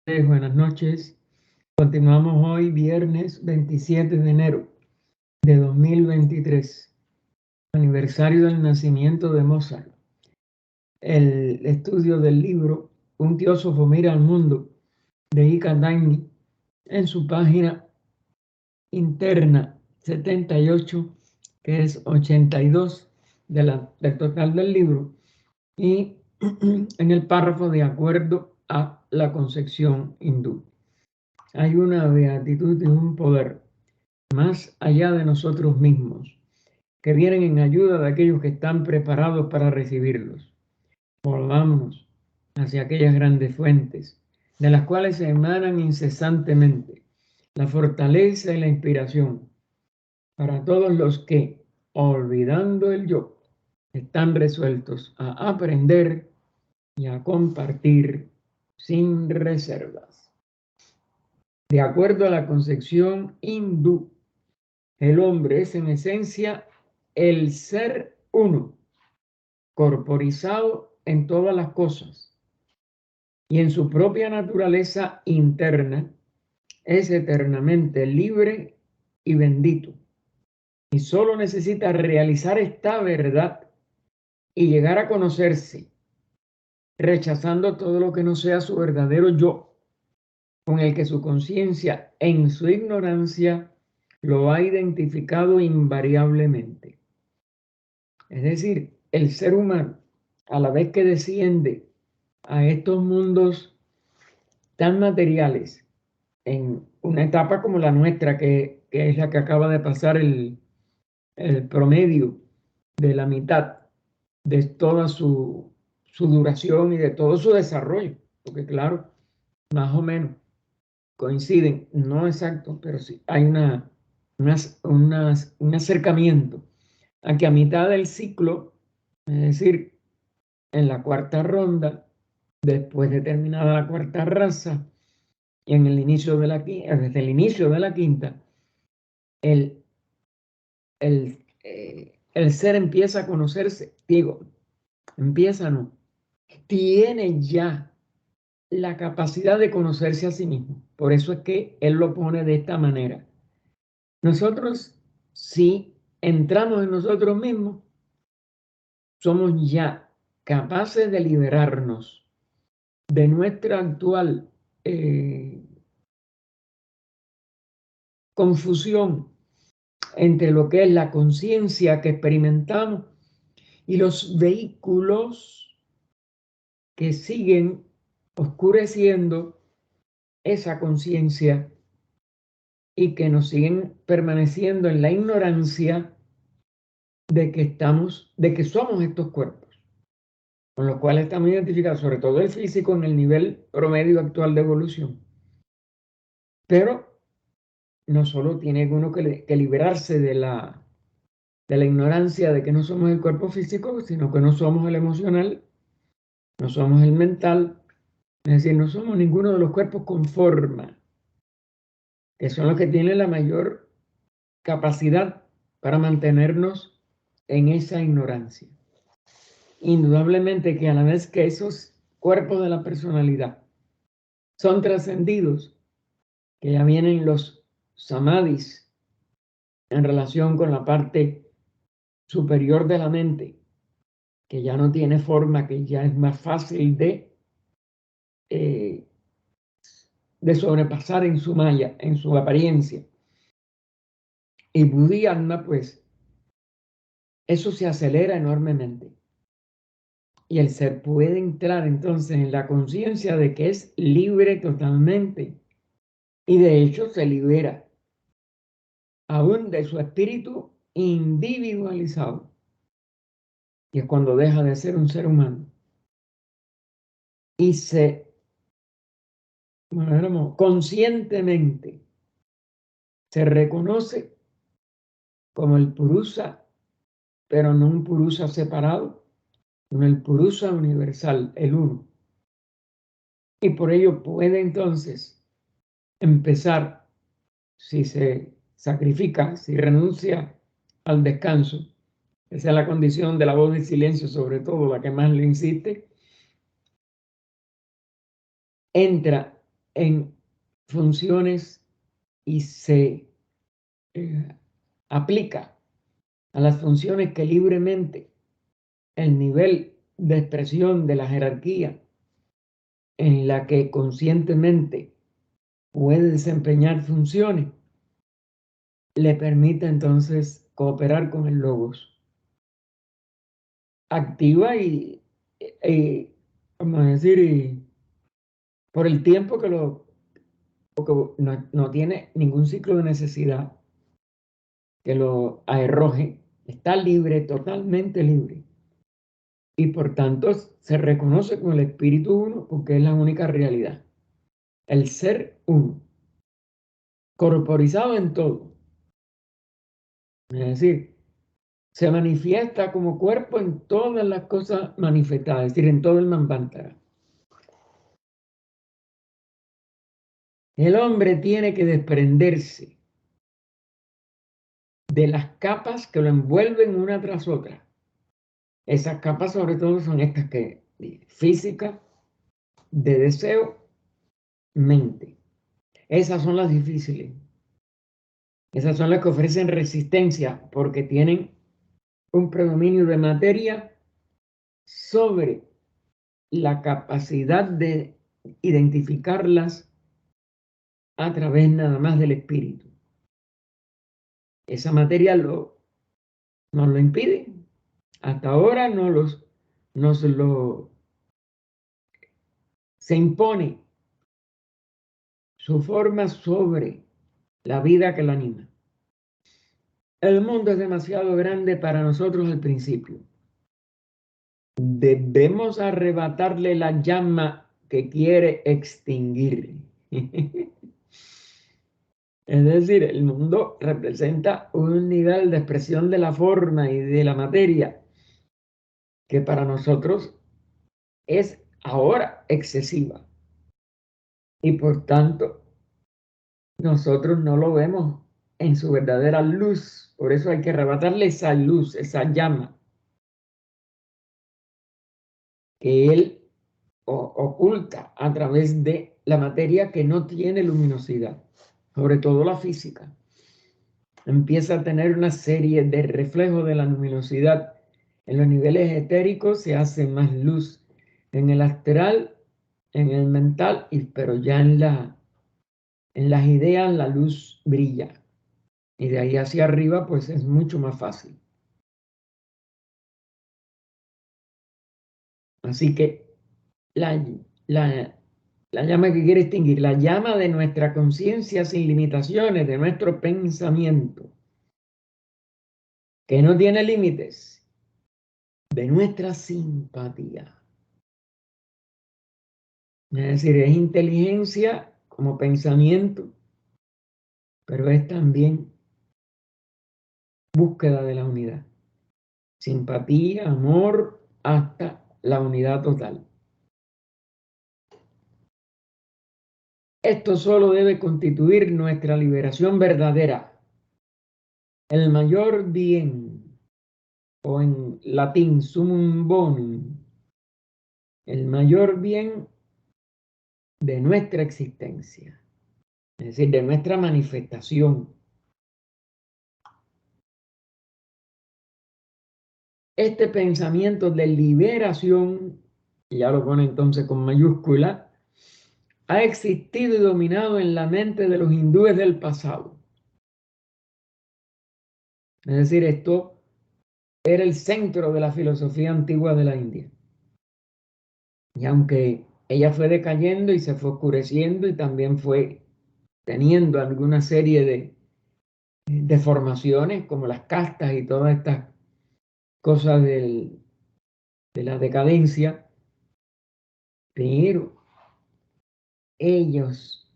Buenas noches. Continuamos hoy, viernes 27 de enero de 2023, aniversario del nacimiento de Mozart. El estudio del libro Un teósofo mira al mundo, de Ika Daini, en su página interna 78, que es 82 del total del libro, y en el párrafo de acuerdo a la concepción hindú. Hay una beatitud y un poder más allá de nosotros mismos, que vienen en ayuda de aquellos que están preparados para recibirlos. Volvámonos hacia aquellas grandes fuentes, de las cuales se emanan incesantemente la fortaleza y la inspiración para todos los que, olvidando el yo, están resueltos a aprender y a compartir sin reservas. De acuerdo a la concepción hindú, el hombre es en esencia el ser uno, corporizado en todas las cosas, y en su propia naturaleza interna es eternamente libre y bendito, y solo necesita realizar esta verdad y llegar a conocerse, rechazando todo lo que no sea su verdadero yo, con el que su conciencia en su ignorancia lo ha identificado invariablemente. Es decir, el ser humano, a la vez que desciende a estos mundos tan materiales, en una etapa como la nuestra, que es la que acaba de pasar el promedio de la mitad de toda su duración y de todo su desarrollo, porque claro, más o menos coinciden, no exacto, pero sí hay un acercamiento a que a mitad del ciclo, es decir, en la cuarta ronda, después de terminada la cuarta raza, y en el inicio de la quinta, desde el inicio de la quinta, el, el ser empieza a conocerse, digo, empieza no, tiene ya la capacidad de conocerse a sí mismo. Por eso es que él lo pone de esta manera. Nosotros, si entramos en nosotros mismos, somos ya capaces de liberarnos de nuestra actual confusión entre lo que es la conciencia que experimentamos y los vehículos que siguen oscureciendo esa conciencia y que nos siguen permaneciendo en la ignorancia de que somos estos cuerpos, con los cuales estamos identificados, sobre todo el físico, en el nivel promedio actual de evolución. Pero no solo tiene uno que liberarse de la ignorancia de que no somos el cuerpo físico, sino que no somos el emocional, no somos el mental, es decir, no somos ninguno de los cuerpos con forma, que son los que tienen la mayor capacidad para mantenernos en esa ignorancia. Indudablemente que a la vez que esos cuerpos de la personalidad son trascendidos, que ya vienen los samadhis en relación con la parte superior de la mente, que ya no tiene forma, que ya es más fácil de sobrepasar en su maya, en su apariencia. Y Buddhi-Atma, pues, eso se acelera enormemente. Y el ser puede entrar entonces en la conciencia de que es libre totalmente. Y de hecho se libera aún de su espíritu individualizado. Y es cuando deja de ser un ser humano. Y conscientemente se reconoce como el Purusa, pero no un Purusa separado, sino el Purusa universal, el uno. Y por ello puede entonces empezar, si se sacrifica, si renuncia al descanso, esa es la condición de la voz del silencio, sobre todo la que más le insiste, entra en funciones y se aplica a las funciones que libremente el nivel de expresión de la jerarquía en la que conscientemente puede desempeñar funciones, le permite entonces cooperar con el logos. Activa vamos a decir, por el tiempo que no tiene ningún ciclo de necesidad que lo arroje, está libre, totalmente libre. Y por tanto se reconoce como el espíritu uno porque es la única realidad. El ser uno, corporizado en todo. Es decir, se manifiesta como cuerpo en todas las cosas manifestadas, es decir, en todo el Manvantara. El hombre tiene que desprenderse de las capas que lo envuelven una tras otra. Esas capas sobre todo son estas que física, de deseo, mente. Esas son las difíciles. Esas son las que ofrecen resistencia porque tienen un predominio de materia sobre la capacidad de identificarlas a través nada más del espíritu. Esa materia nos lo impide. Hasta ahora se impone su forma sobre la vida que la anima. El mundo es demasiado grande para nosotros al principio. Debemos arrebatarle la llama que quiere extinguir. Es decir, el mundo representa un nivel de expresión de la forma y de la materia que para nosotros es ahora excesiva. Y por tanto, nosotros no lo vemos en su verdadera luz. Por eso hay que arrebatarle esa luz, esa llama que él oculta a través de la materia que no tiene luminosidad, sobre todo la física. Empieza a tener una serie de reflejos de la luminosidad. En los niveles etéricos se hace más luz, en el astral, en el mental, pero ya en las ideas la luz brilla. Y de ahí hacia arriba pues es mucho más fácil. Así que la llama que quiere extinguir, la llama de nuestra conciencia sin limitaciones, de nuestro pensamiento, que no tiene límites, de nuestra simpatía. Es decir, es inteligencia como pensamiento, pero es también búsqueda de la unidad. Simpatía, amor, hasta la unidad total. Esto solo debe constituir nuestra liberación verdadera, el mayor bien, o en latín summum bonum, el mayor bien de nuestra existencia, es decir, de nuestra manifestación. Este pensamiento de liberación, ya lo pone entonces con mayúscula, ha existido y dominado en la mente de los hindúes del pasado. Es decir, esto era el centro de la filosofía antigua de la India. Y aunque ella fue decayendo y se fue oscureciendo y también fue teniendo alguna serie de deformaciones como las castas y todas estas cosas de la decadencia, pero ellos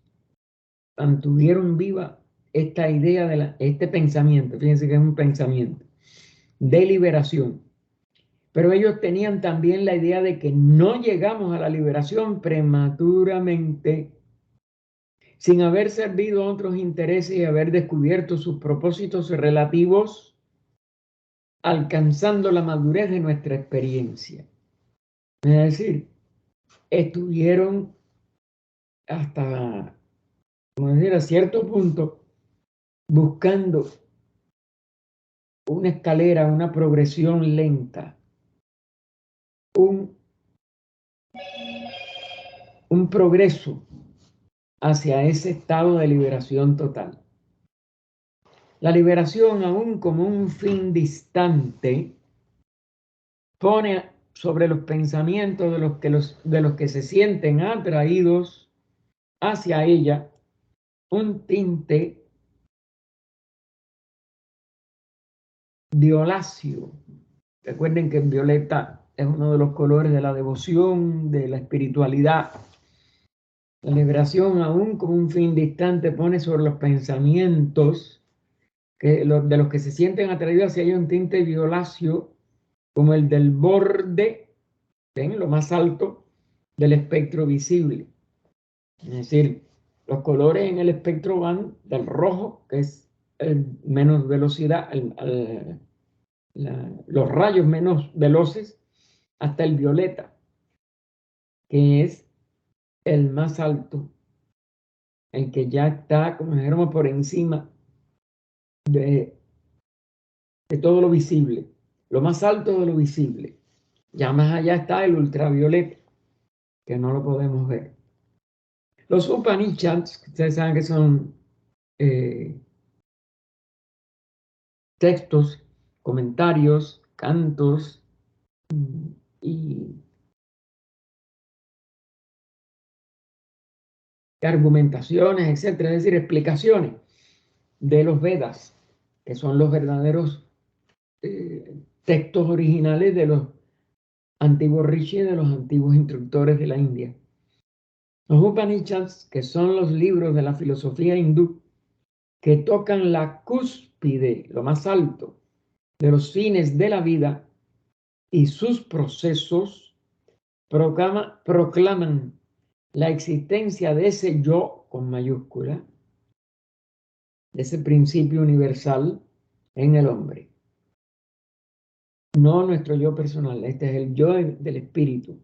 mantuvieron viva esta idea este pensamiento, fíjense que es un pensamiento de liberación, pero ellos tenían también la idea de que no llegamos a la liberación prematuramente sin haber servido a otros intereses y haber descubierto sus propósitos relativos, alcanzando la madurez de nuestra experiencia. Es decir, estuvieron hasta, como decir, a cierto punto, buscando una escalera, una progresión lenta, un progreso hacia ese estado de liberación total. La liberación, aún como un fin distante, pone sobre los pensamientos de los que se sienten atraídos hacia ella un tinte violáceo. Recuerden que violeta es uno de los colores de la devoción, de la espiritualidad. La liberación, aún como un fin distante, pone sobre los pensamientos de los que se sienten atraídos hacia ella un tinte violáceo, como el del borde, ¿ven? Lo más alto del espectro visible. Es decir, los colores en el espectro van del rojo, que es menos velocidad, los rayos menos veloces, hasta el violeta, que es el más alto, el que ya está, como dijéramos, por encima de todo lo visible, lo más alto de lo visible. Ya más allá está el ultravioleta, que no lo podemos ver. Los Upanishads, ustedes saben que son textos, comentarios, cantos y argumentaciones, etcétera, es decir, explicaciones de los Vedas, que son los verdaderos textos originales de los antiguos rishis, de los antiguos instructores de la India. Los Upanishads, que son los libros de la filosofía hindú, que tocan la cúspide, lo más alto, de los fines de la vida y sus procesos, proclaman la existencia de ese yo con mayúscula, de ese principio universal en el hombre. No nuestro yo personal, este es el yo del espíritu,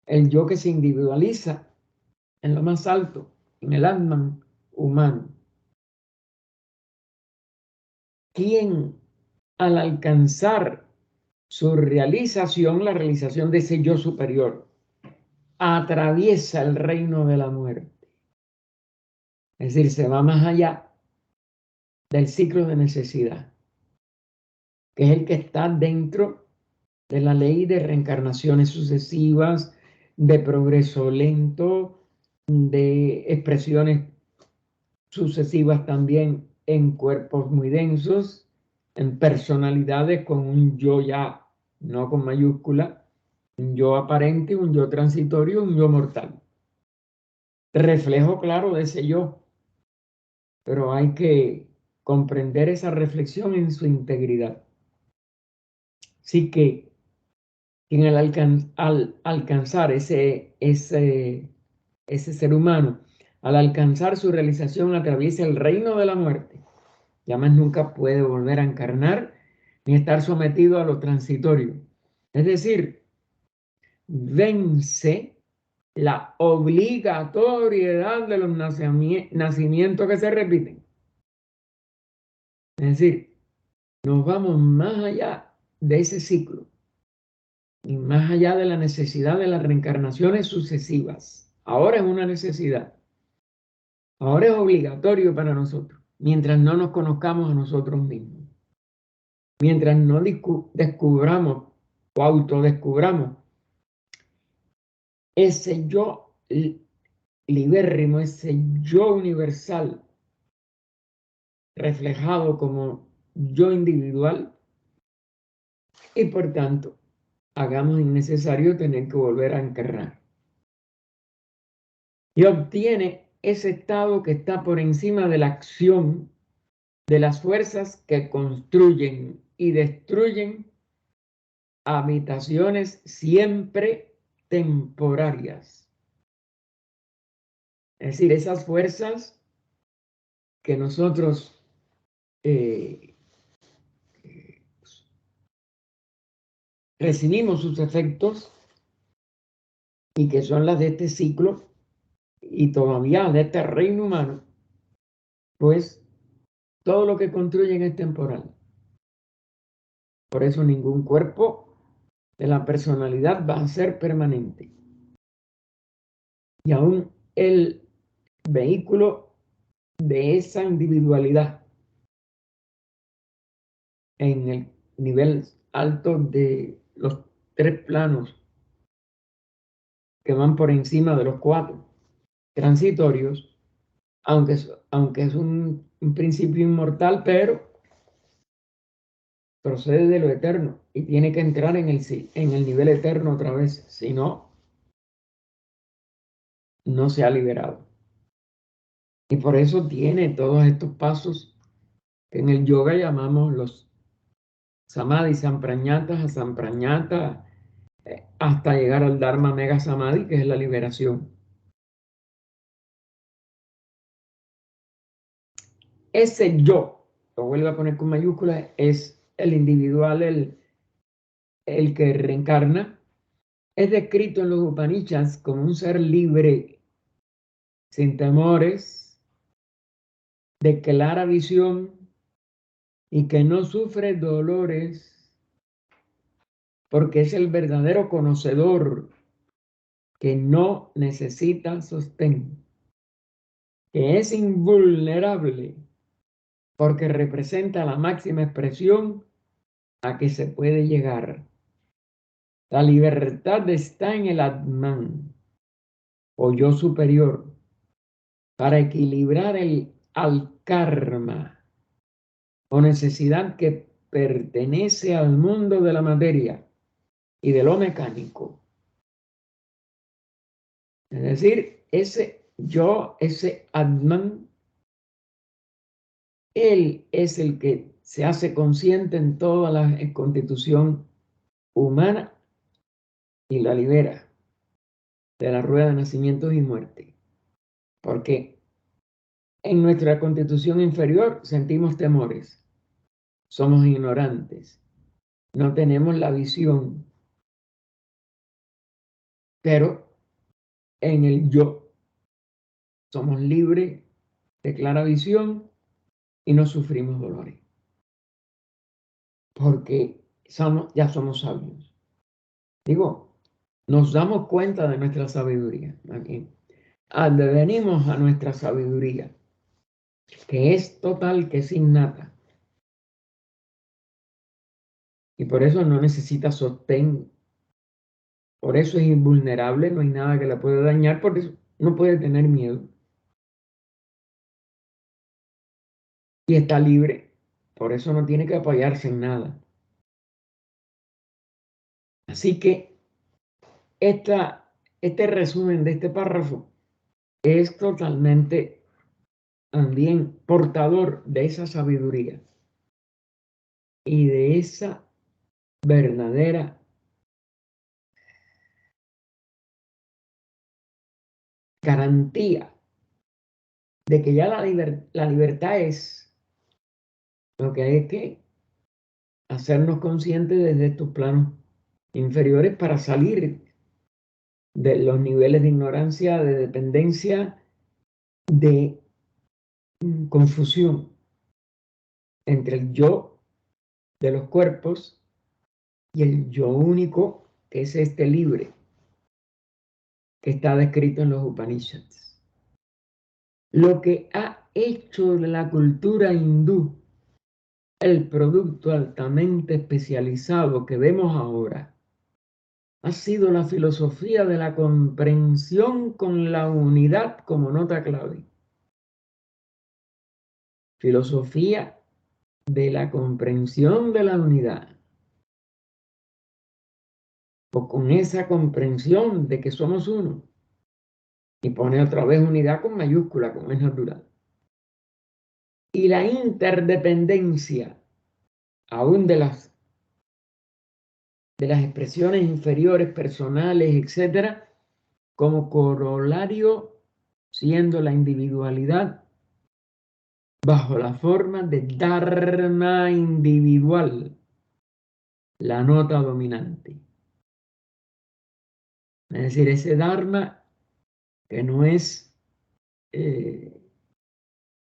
el yo que se individualiza en lo más alto, en el Atman humano. Quien al alcanzar su realización, la realización de ese yo superior, atraviesa el reino de la muerte. Es decir, se va más allá del ciclo de necesidad, que es el que está dentro de la ley de reencarnaciones sucesivas, de progreso lento, de expresiones sucesivas también en cuerpos muy densos, en personalidades con un yo ya, no con mayúscula, un yo aparente, un yo transitorio, un yo mortal. Reflejo claro de ese yo, pero hay que comprender esa reflexión en su integridad. Así que quien al alcanzar ese ser humano, al alcanzar su realización, atraviesa el reino de la muerte. Ya más nunca puede volver a encarnar ni estar sometido a lo transitorio. Es decir, vence la obligatoriedad de los nacimientos que se repiten. Es decir, nos vamos más allá de ese ciclo y más allá de la necesidad de las reencarnaciones sucesivas. Ahora es una necesidad. Ahora es obligatorio para nosotros, mientras no nos conozcamos a nosotros mismos. Mientras no descubramos o autodescubramos ese yo libérrimo, ese yo universal, reflejado como yo individual, y por tanto hagamos innecesario tener que volver a encarnar. Y obtiene ese estado que está por encima de la acción de las fuerzas que construyen y destruyen habitaciones siempre temporarias. Es decir, esas fuerzas que nosotros recibimos sus efectos y que son las de este ciclo, y todavía de este reino humano, pues todo lo que construyen es temporal. Por eso ningún cuerpo de la personalidad va a ser permanente. Y aún el vehículo de esa individualidad en el nivel alto de los 3 planos que van por encima de los 4 transitorios, aunque es un principio inmortal, pero procede de lo eterno y tiene que entrar en el nivel eterno otra vez, si no, no se ha liberado. Y por eso tiene todos estos pasos que en el yoga llamamos los samadhi, samprañata, asamprañata, hasta llegar al dharma mega samadhi, que es la liberación. Ese yo, lo vuelvo a poner con mayúsculas, es el individual, el que reencarna. Es descrito en los Upanishads como un ser libre, sin temores, de clara visión y que no sufre dolores, porque es el verdadero conocedor que no necesita sostén, que es invulnerable, porque representa la máxima expresión a que se puede llegar. La libertad está en el Atman, o yo superior, para equilibrar al karma, o necesidad que pertenece al mundo de la materia y de lo mecánico. Es decir, ese yo, ese Atman, él es el que se hace consciente en toda la constitución humana y la libera de la rueda de nacimientos y muerte. Porque en nuestra constitución inferior sentimos temores, somos ignorantes, no tenemos la visión, pero en el yo somos libres de clara visión y no sufrimos dolores, porque ya somos sabios. Digo, nos damos cuenta de nuestra sabiduría. Advenimos a nuestra sabiduría, que es total, que es innata. Y por eso no necesita sostén. Por eso es invulnerable, no hay nada que la pueda dañar, por eso no puede tener miedo. Y está libre, por eso no tiene que apoyarse en nada. Así que este resumen de este párrafo es totalmente también portador de esa sabiduría y de esa verdadera garantía de que ya la libertad es lo que hay que hacernos conscientes desde estos planos inferiores para salir de los niveles de ignorancia, de dependencia, de confusión entre el yo de los cuerpos y el yo único, que es este libre, que está descrito en los Upanishads. Lo que ha hecho de la cultura hindú el producto altamente especializado que vemos ahora ha sido la filosofía de la comprensión con la unidad como nota clave. Filosofía de la comprensión de la unidad, o con esa comprensión de que somos uno, y pone otra vez unidad con mayúscula, como es natural. Y la interdependencia, aún de las expresiones inferiores, personales, etcétera, como corolario, siendo la individualidad bajo la forma de dharma individual, la nota dominante. Es decir, ese dharma que no es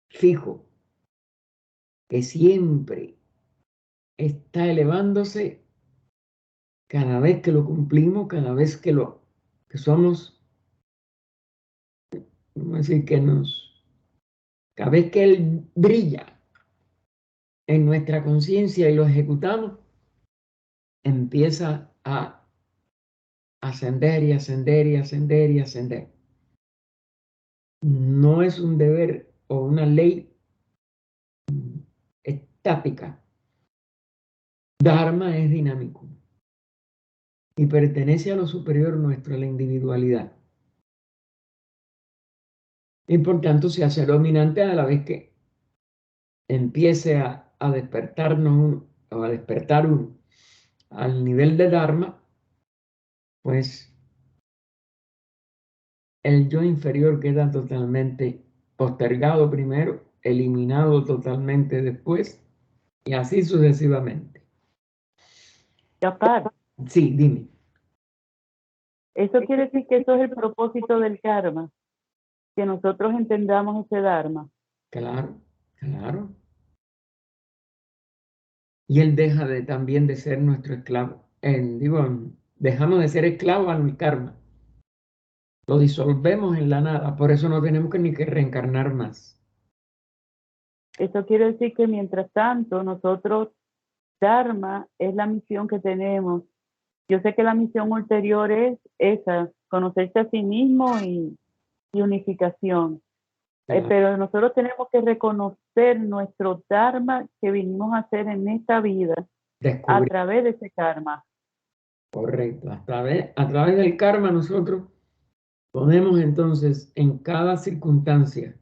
fijo, que siempre está elevándose cada vez que lo cumplimos, cada vez que somos, vamos a decir, cada vez que Él brilla en nuestra conciencia y lo ejecutamos, empieza a ascender y ascender y ascender y ascender. No es un deber o una ley estática. Dharma es dinámico y pertenece a lo superior nuestro, a la individualidad. Y por tanto se hace dominante a la vez que empiece a despertarnos uno, o a despertar uno al nivel de Dharma, pues el yo inferior queda totalmente postergado primero, eliminado totalmente después, y así sucesivamente. Gaspar, Sí, dime. eso quiere decir que eso es el propósito del karma, que nosotros entendamos ese dharma. Claro, claro. Y él deja también de ser nuestro esclavo. Dejamos de ser esclavos al karma. Lo disolvemos en la nada, por eso no tenemos ni que reencarnar más. Eso quiere decir que mientras tanto nosotros, dharma es la misión que tenemos. Yo sé que la misión ulterior es esa, conocerse a sí mismo y unificación. Claro. Pero nosotros tenemos que reconocer nuestro dharma que vinimos a hacer en esta vida a través de ese karma. Correcto. A través del karma nosotros podemos entonces en cada circunstancia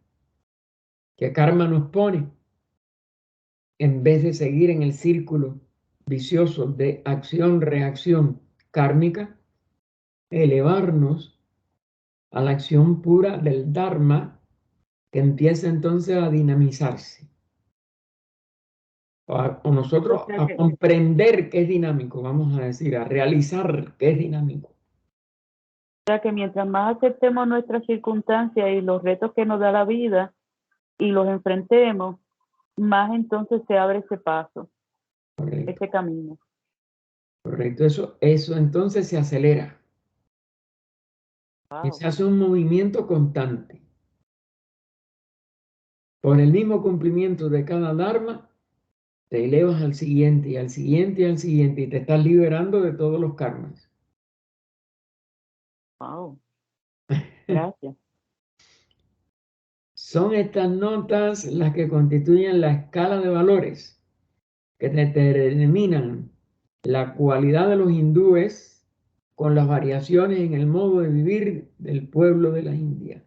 que karma nos pone, en vez de seguir en el círculo vicioso de acción-reacción kármica, elevarnos a la acción pura del Dharma que empieza entonces a dinamizarse. O nosotros a comprender que es dinámico, vamos a decir, a realizar que es dinámico. O sea que mientras más aceptemos nuestras circunstancias y los retos que nos da la vida y los enfrentemos, más entonces se abre ese paso, Correcto. ese camino. Correcto, eso entonces se acelera. Wow. Y se hace un movimiento constante. Por el mismo cumplimiento de cada Dharma, te elevas al siguiente y al siguiente y al siguiente y te estás liberando de todos los karmas. Wow. Gracias. Son estas notas las que constituyen la escala de valores que determinan la cualidad de los hindúes con las variaciones en el modo de vivir del pueblo de la India.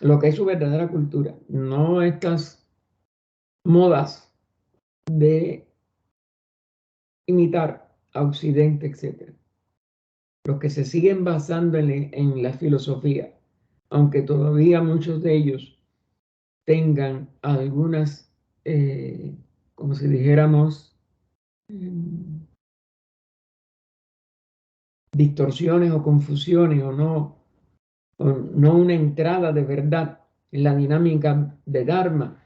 Lo que es su verdadera cultura, no estas modas de imitar a Occidente, etc. Los que se siguen basando en la filosofía, aunque todavía muchos de ellos tengan algunas, como si dijéramos, distorsiones o confusiones o no una entrada de verdad en la dinámica de Dharma,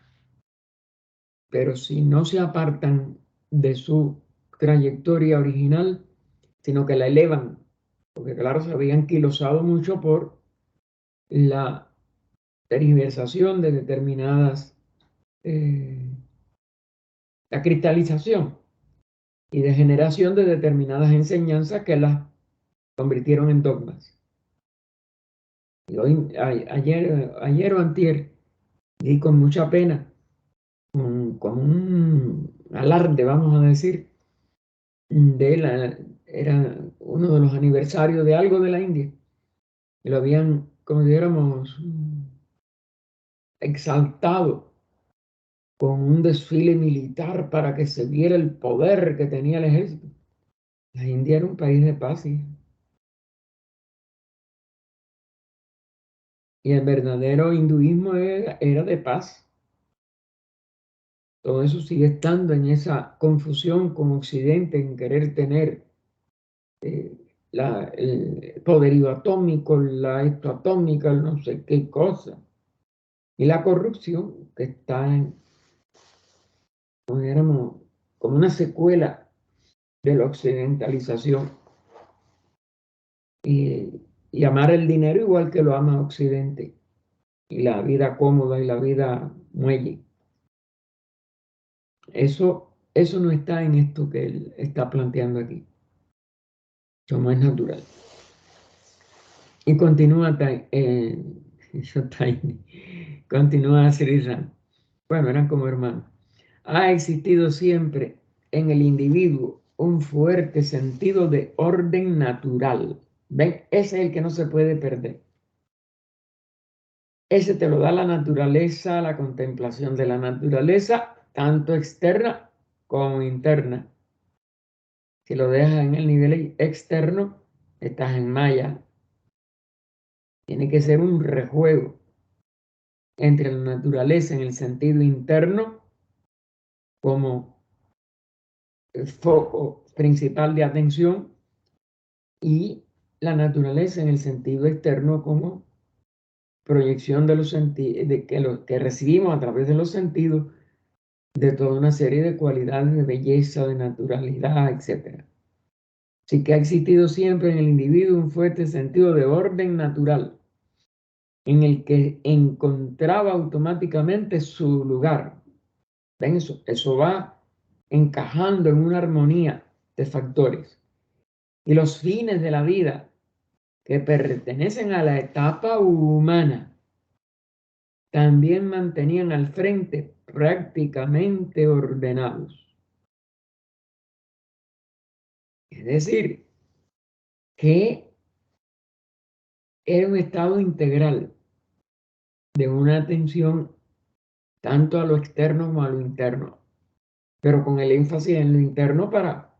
pero si no se apartan de su trayectoria original, sino que la elevan, porque claro, se habían quilosado mucho por la tergiversación de determinadas, la cristalización y de generación de determinadas enseñanzas que las convirtieron en dogmas. Y hoy, ayer o antier, y con mucha pena, con un alarde, vamos a decir, era uno de los aniversarios de algo de la India, y lo habían, como dijéramos, exaltado con un desfile militar para que se viera el poder que tenía el ejército. La India era un país de paz, y el verdadero hinduismo era de paz. Todo eso sigue estando en esa confusión con Occidente, en querer tener el poderío atómico, la atómica, no sé qué cosa. Y la corrupción que está como una secuela de la occidentalización. Y amar el dinero igual que lo ama Occidente. Y la vida cómoda y la vida muelle. Eso no está en esto que él está planteando aquí. Eso no es natural. Y continúa continúa Sri Ram. Bueno, eran como hermanos. Ha existido siempre en el individuo un fuerte sentido de orden natural. ¿Ven? Ese es el que no se puede perder. Ese te lo da la naturaleza, la contemplación de la naturaleza, tanto externa como interna. Si lo dejas en el nivel externo, estás en maya. Tiene que ser un rejuego entre la naturaleza en el sentido interno como el foco principal de atención y la naturaleza en el sentido externo como proyección de los sentidos, que recibimos a través de los sentidos de toda una serie de cualidades de belleza, de naturalidad, etc. Así que ha existido siempre en el individuo un fuerte sentido de orden natural en el que encontraba automáticamente su lugar. ¿Ven eso? Eso va encajando en una armonía de factores. Y los fines de la vida que pertenecen a la etapa humana también mantenían al frente prácticamente ordenados. Es decir, que era un estado integral de una atención tanto a lo externo como a lo interno, pero con el énfasis en lo interno para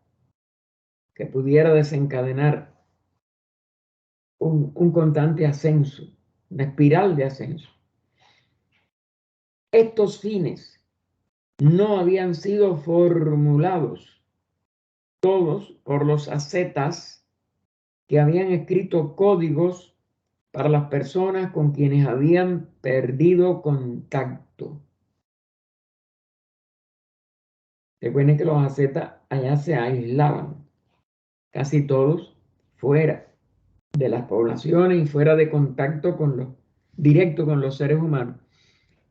que pudiera desencadenar un constante ascenso, una espiral de ascenso. Estos fines no habían sido formulados todos por los ascetas que habían escrito códigos para las personas con quienes habían perdido contacto. Recuerden que los ascetas allá se aislaban, casi todos fuera de las poblaciones y fuera de contacto directo con los seres humanos.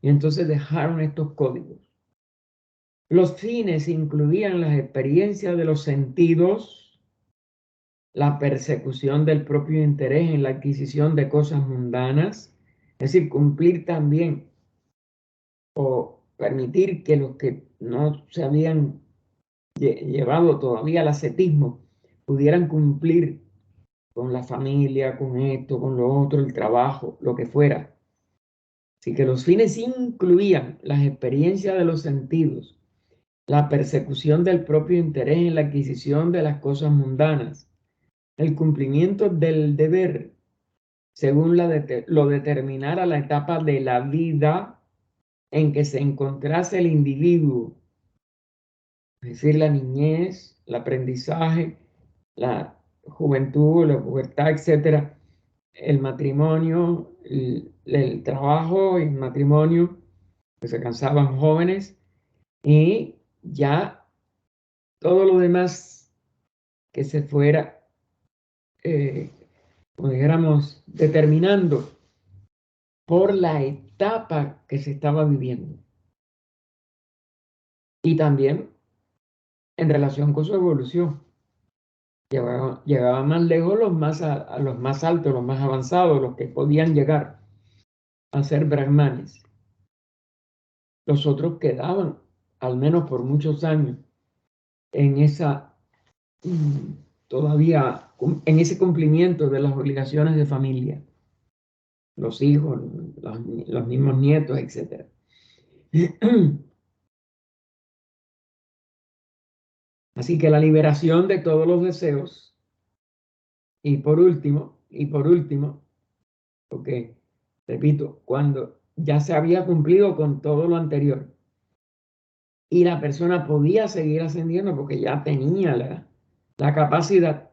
Y entonces dejaron estos códigos. Los fines incluían las experiencias de los sentidos, la persecución del propio interés en la adquisición de cosas mundanas, es decir, cumplir también o permitir que los que no se habían llevado todavía al ascetismo pudieran cumplir con la familia, con esto, con lo otro, el trabajo, lo que fuera. Así que los fines incluían las experiencias de los sentidos, la persecución del propio interés en la adquisición de las cosas mundanas, el cumplimiento del deber, según lo determinara la etapa de la vida en que se encontrase el individuo, es decir, la niñez, el aprendizaje, la juventud, la pubertad, etcétera, el matrimonio, el trabajo y el matrimonio, que se cansaban jóvenes, y ya todo lo demás que se fuera, como dijéramos, determinando por la etapa que se estaba viviendo. Y también en relación con su evolución. Llegaban más lejos a los más altos, los más avanzados, los que podían llegar a ser brahmanes. Los otros quedaban, al menos por muchos años, en todavía en ese cumplimiento de las obligaciones de familia. Los hijos, los mismos nietos, etc. Así que la liberación de todos los deseos. Y por último, porque, repito, cuando ya se había cumplido con todo lo anterior y la persona podía seguir ascendiendo porque ya tenía la capacidad,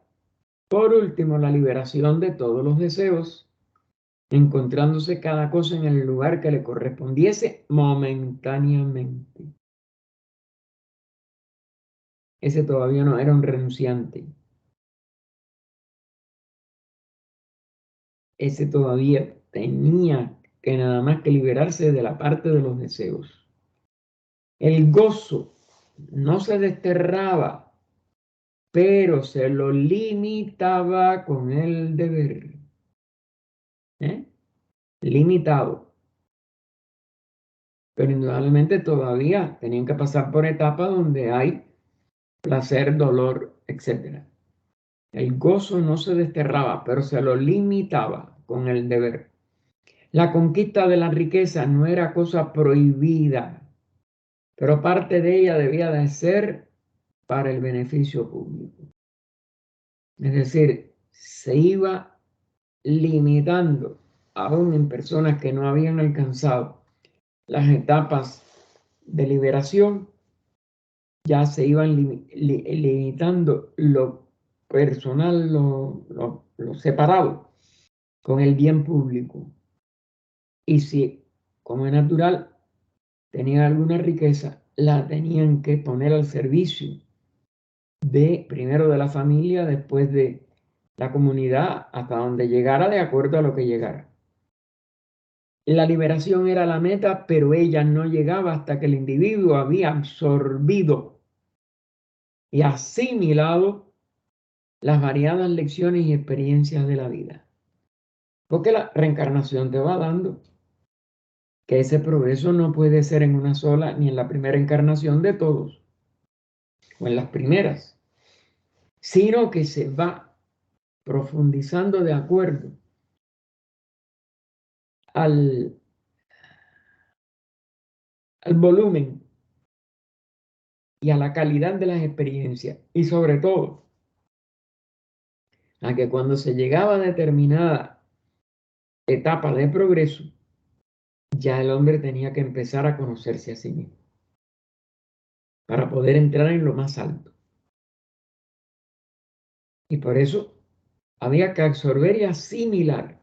Por último, la liberación de todos los deseos, encontrándose cada cosa en el lugar que le correspondiese momentáneamente. Ese todavía no era un renunciante. Ese todavía tenía que nada más que liberarse de la parte de los deseos. El gozo no se desterraba, pero se lo limitaba con el deber. Limitado. Pero indudablemente todavía tenían que pasar por etapas donde hay placer, dolor, etc. El gozo no se desterraba, pero se lo limitaba con el deber. La conquista de la riqueza no era cosa prohibida, pero parte de ella debía de ser para el beneficio público. Es decir, se iba limitando aún en personas que no habían alcanzado las etapas de liberación, ya se iban limitando lo personal, lo separado con el bien público. Y si, como es natural, tenían alguna riqueza, la tenían que poner al servicio de primero de la familia, después de la comunidad, hasta donde llegara, de acuerdo a lo que llegara. La liberación era la meta, pero ella no llegaba hasta que el individuo había absorbido y asimilado las variadas lecciones y experiencias de la vida. Porque la reencarnación te va dando que ese progreso no puede ser en una sola ni en la primera encarnación de todos, o en las primeras, sino que se va profundizando de acuerdo al volumen y a la calidad de las experiencias, y sobre todo a que cuando se llegaba a determinada etapa de progreso, ya el hombre tenía que empezar a conocerse a sí mismo para poder entrar en lo más alto. Y por eso había que absorber y asimilar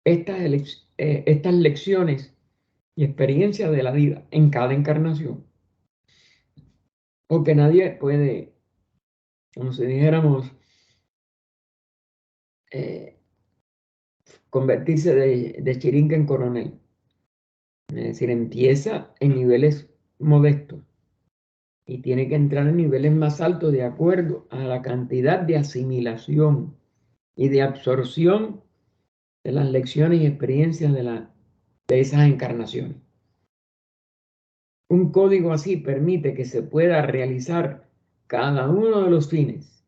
estas lecciones y experiencias de la vida en cada encarnación. Porque nadie puede, como si dijéramos, convertirse de chiringa en coronel. Es decir, empieza en niveles modestos y tiene que entrar en niveles más altos de acuerdo a la cantidad de asimilación y de absorción de las lecciones y experiencias de esas encarnaciones. Un código así permite que se pueda realizar cada uno de los fines,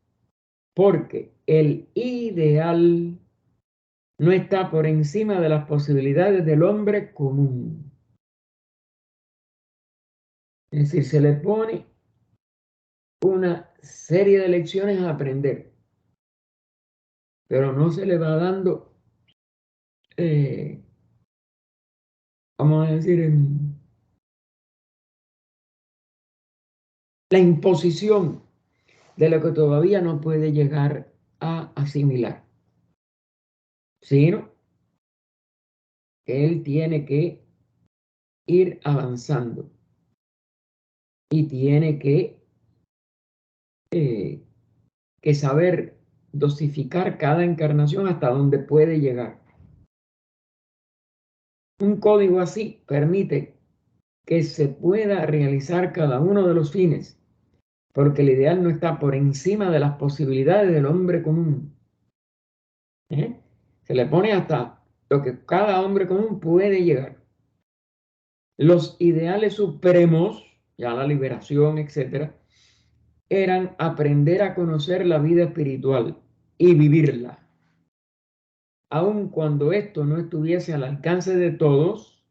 porque el ideal no está por encima de las posibilidades del hombre común. Es decir, se le pone una serie de lecciones a aprender, pero no se le va dando, vamos a decir, la imposición de lo que todavía no puede llegar a asimilar, sino que él tiene que ir avanzando y tiene que saber dosificar cada encarnación hasta donde puede llegar. Un código así permite que se pueda realizar cada uno de los fines, porque el ideal no está por encima de las posibilidades del hombre común. Se le pone hasta lo que cada hombre común puede llegar. Los ideales supremos, ya la liberación, etcétera, eran aprender a conocer la vida espiritual y vivirla. Aun cuando esto no estuviese al alcance de todos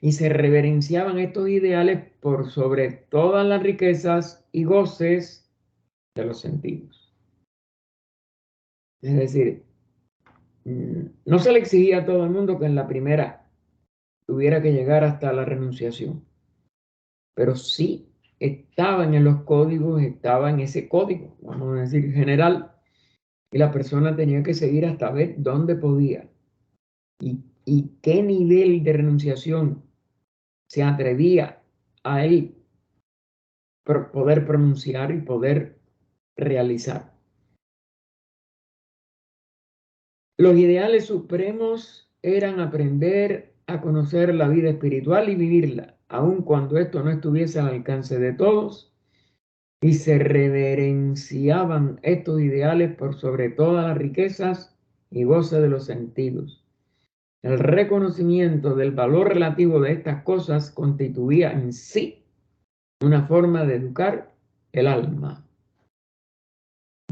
y se reverenciaban estos ideales por sobre todas las riquezas y goces de los sentidos. Es decir, no se le exigía a todo el mundo que en la primera tuviera que llegar hasta la renunciación, pero sí estaban en los códigos, estaba en ese código, vamos a decir, general, Y la persona tenía que seguir hasta ver dónde podía y qué nivel de renunciación se atrevía a él poder pronunciar y poder realizar. Los ideales supremos eran aprender a conocer la vida espiritual y vivirla, aun cuando esto no estuviese al alcance de todos, y se reverenciaban estos ideales por sobre todas las riquezas y goce de los sentidos. El reconocimiento del valor relativo de estas cosas constituía en sí una forma de educar el alma,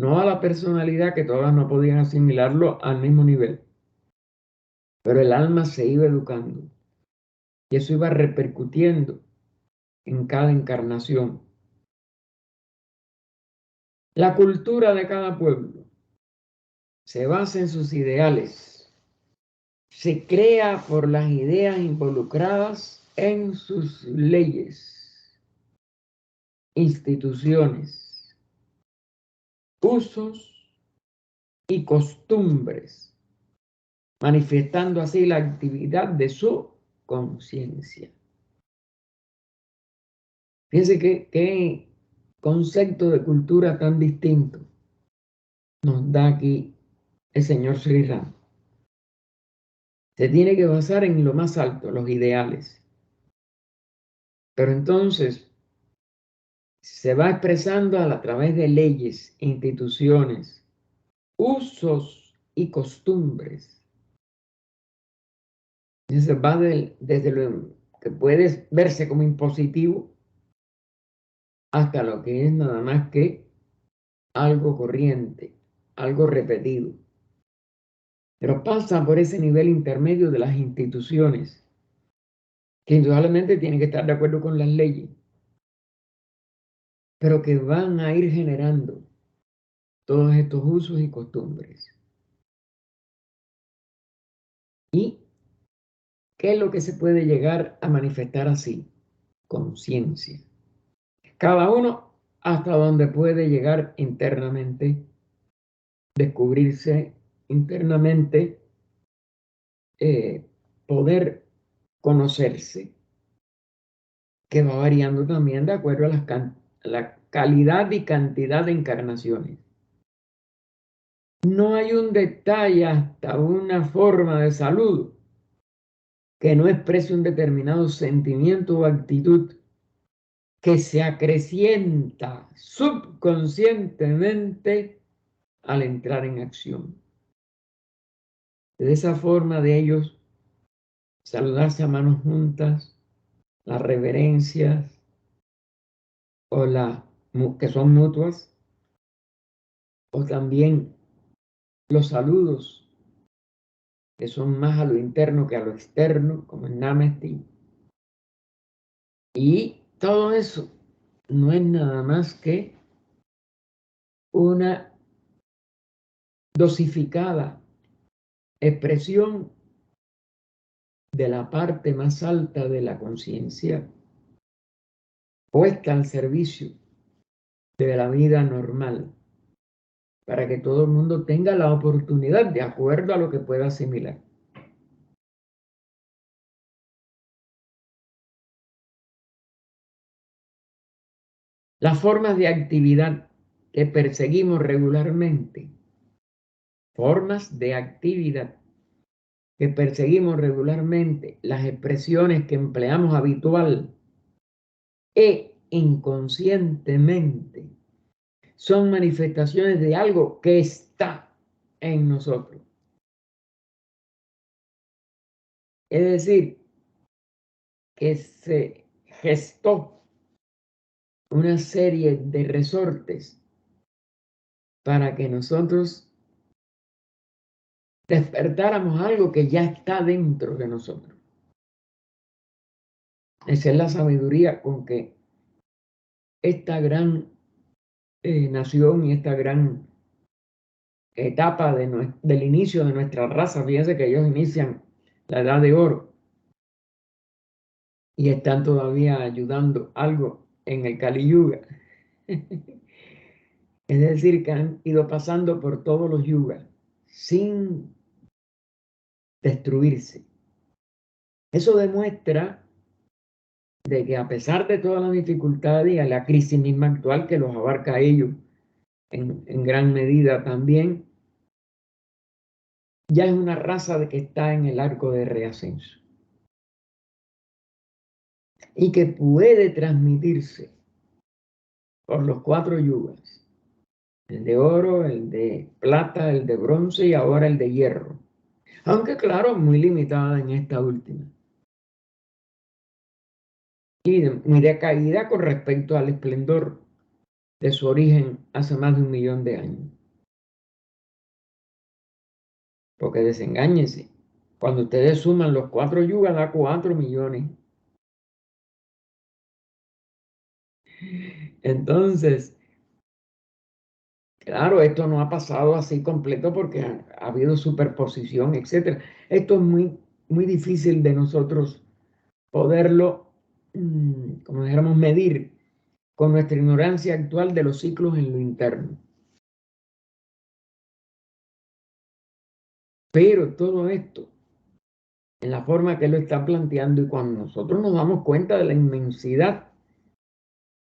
no a la personalidad, que todas no podían asimilarlo al mismo nivel, pero el alma se iba educando y eso iba repercutiendo en cada encarnación. La cultura de cada pueblo se basa en sus ideales, se crea por las ideas involucradas en sus leyes, instituciones, usos y costumbres, manifestando así la actividad de su conciencia. Fíjense qué concepto de cultura tan distinto nos da aquí el señor Sri Ram. Se tiene que basar en lo más alto, los ideales. Pero entonces se va expresando a través de leyes, instituciones, usos y costumbres. Entonces va desde lo que puede verse como impositivo hasta lo que es nada más que algo corriente, algo repetido. Pero pasa por ese nivel intermedio de las instituciones, que indudablemente tienen que estar de acuerdo con las leyes, pero que van a ir generando todos estos usos y costumbres. ¿Y qué es lo que se puede llegar a manifestar así? Conciencia. Cada uno hasta donde puede llegar internamente, descubrirse internamente, poder conocerse, que va variando también de acuerdo a la calidad y cantidad de encarnaciones. No hay un detalle, hasta una forma de salud, que no exprese un determinado sentimiento o actitud que se acrecienta subconscientemente al entrar en acción. De esa forma de ellos saludarse a manos juntas, las reverencias o que son mutuas, o también los saludos que son más a lo interno que a lo externo, como el Namaste. Y todo eso no es nada más que una dosificada expresión de la parte más alta de la conciencia puesta al servicio de la vida normal, para que todo el mundo tenga la oportunidad de acuerdo a lo que pueda asimilar. Las formas de actividad que perseguimos regularmente, formas de actividad que perseguimos regularmente, las expresiones que empleamos habitual e inconscientemente, son manifestaciones de algo que está en nosotros. Es decir, que se gestó una serie de resortes para que nosotros despertáramos algo que ya está dentro de nosotros. Esa es la sabiduría con que esta gran nación y esta gran etapa del inicio de nuestra raza, fíjense que ellos inician la edad de oro y están todavía ayudando algo en el Kali Yuga. Es decir, que han ido pasando por todos los yugas sin destruirse. Eso demuestra de que a pesar de todas las dificultades y a la crisis misma actual que los abarca a ellos en gran medida también, ya es una raza de que está en el arco de reascenso y que puede transmitirse por los 4 yugas, el de oro, el de plata, el de bronce y ahora el de hierro, aunque claro, muy limitada en esta última y muy decaída con respecto al esplendor de su origen hace más de 1.000.000 de años. Porque desengáñense, cuando ustedes suman los 4 yugas da 4 millones. Entonces, claro, esto no ha pasado así completo porque ha habido superposición, etcétera. Esto es muy difícil de nosotros poderlo, como dijéramos, medir con nuestra ignorancia actual de los ciclos en lo interno. Pero todo esto, en la forma que lo está planteando y cuando nosotros nos damos cuenta de la inmensidad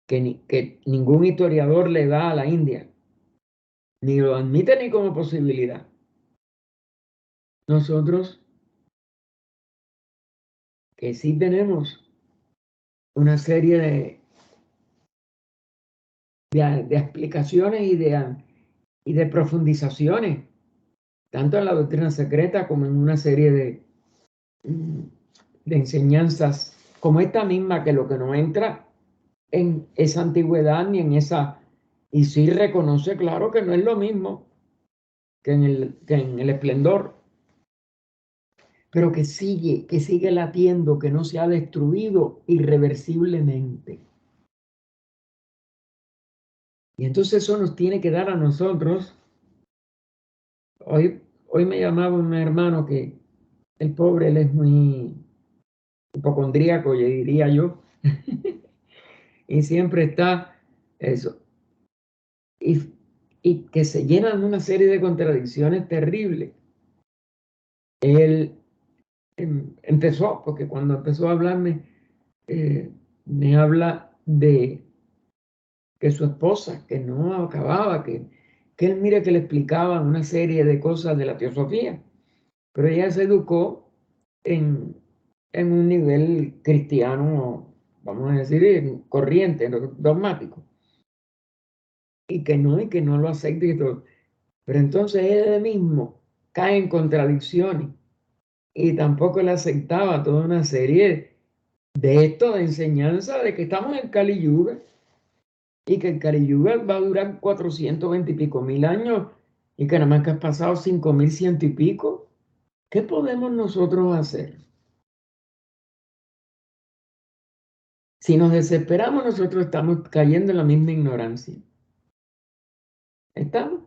que ningún historiador le da a la India, ni lo admite ni como posibilidad. Nosotros que sí tenemos una serie de explicaciones y de profundizaciones, tanto en la doctrina secreta como en una serie de enseñanzas como esta misma, que lo que no entra en esa antigüedad ni en esa, y sí reconoce, claro, que no es lo mismo que en el esplendor, pero que sigue latiendo, que no se ha destruido irreversiblemente. Y entonces eso nos tiene que dar a nosotros. Hoy me llamaba un hermano que el pobre, él es muy hipocondríaco, le diría yo, y siempre está eso, y, y que se llenan una serie de contradicciones terribles. Él empezó, porque cuando empezó a hablarme, me habla de que su esposa, que no acababa, que él mire que le explicaban una serie de cosas de la teosofía, pero ella se educó en, en un nivel cristiano, vamos a decir, corriente, dogmático, y que no lo acepta y todo. Pero entonces él mismo cae en contradicciones y tampoco le aceptaba toda una serie de esto de enseñanza de que estamos en Kali Yuga y que el Kali Yuga va a durar 420 y pico mil años y que nada más que ha pasado 5.100 y pico. ¿Qué podemos nosotros hacer? Si nos desesperamos, nosotros estamos cayendo en la misma ignorancia. ¿Estamos?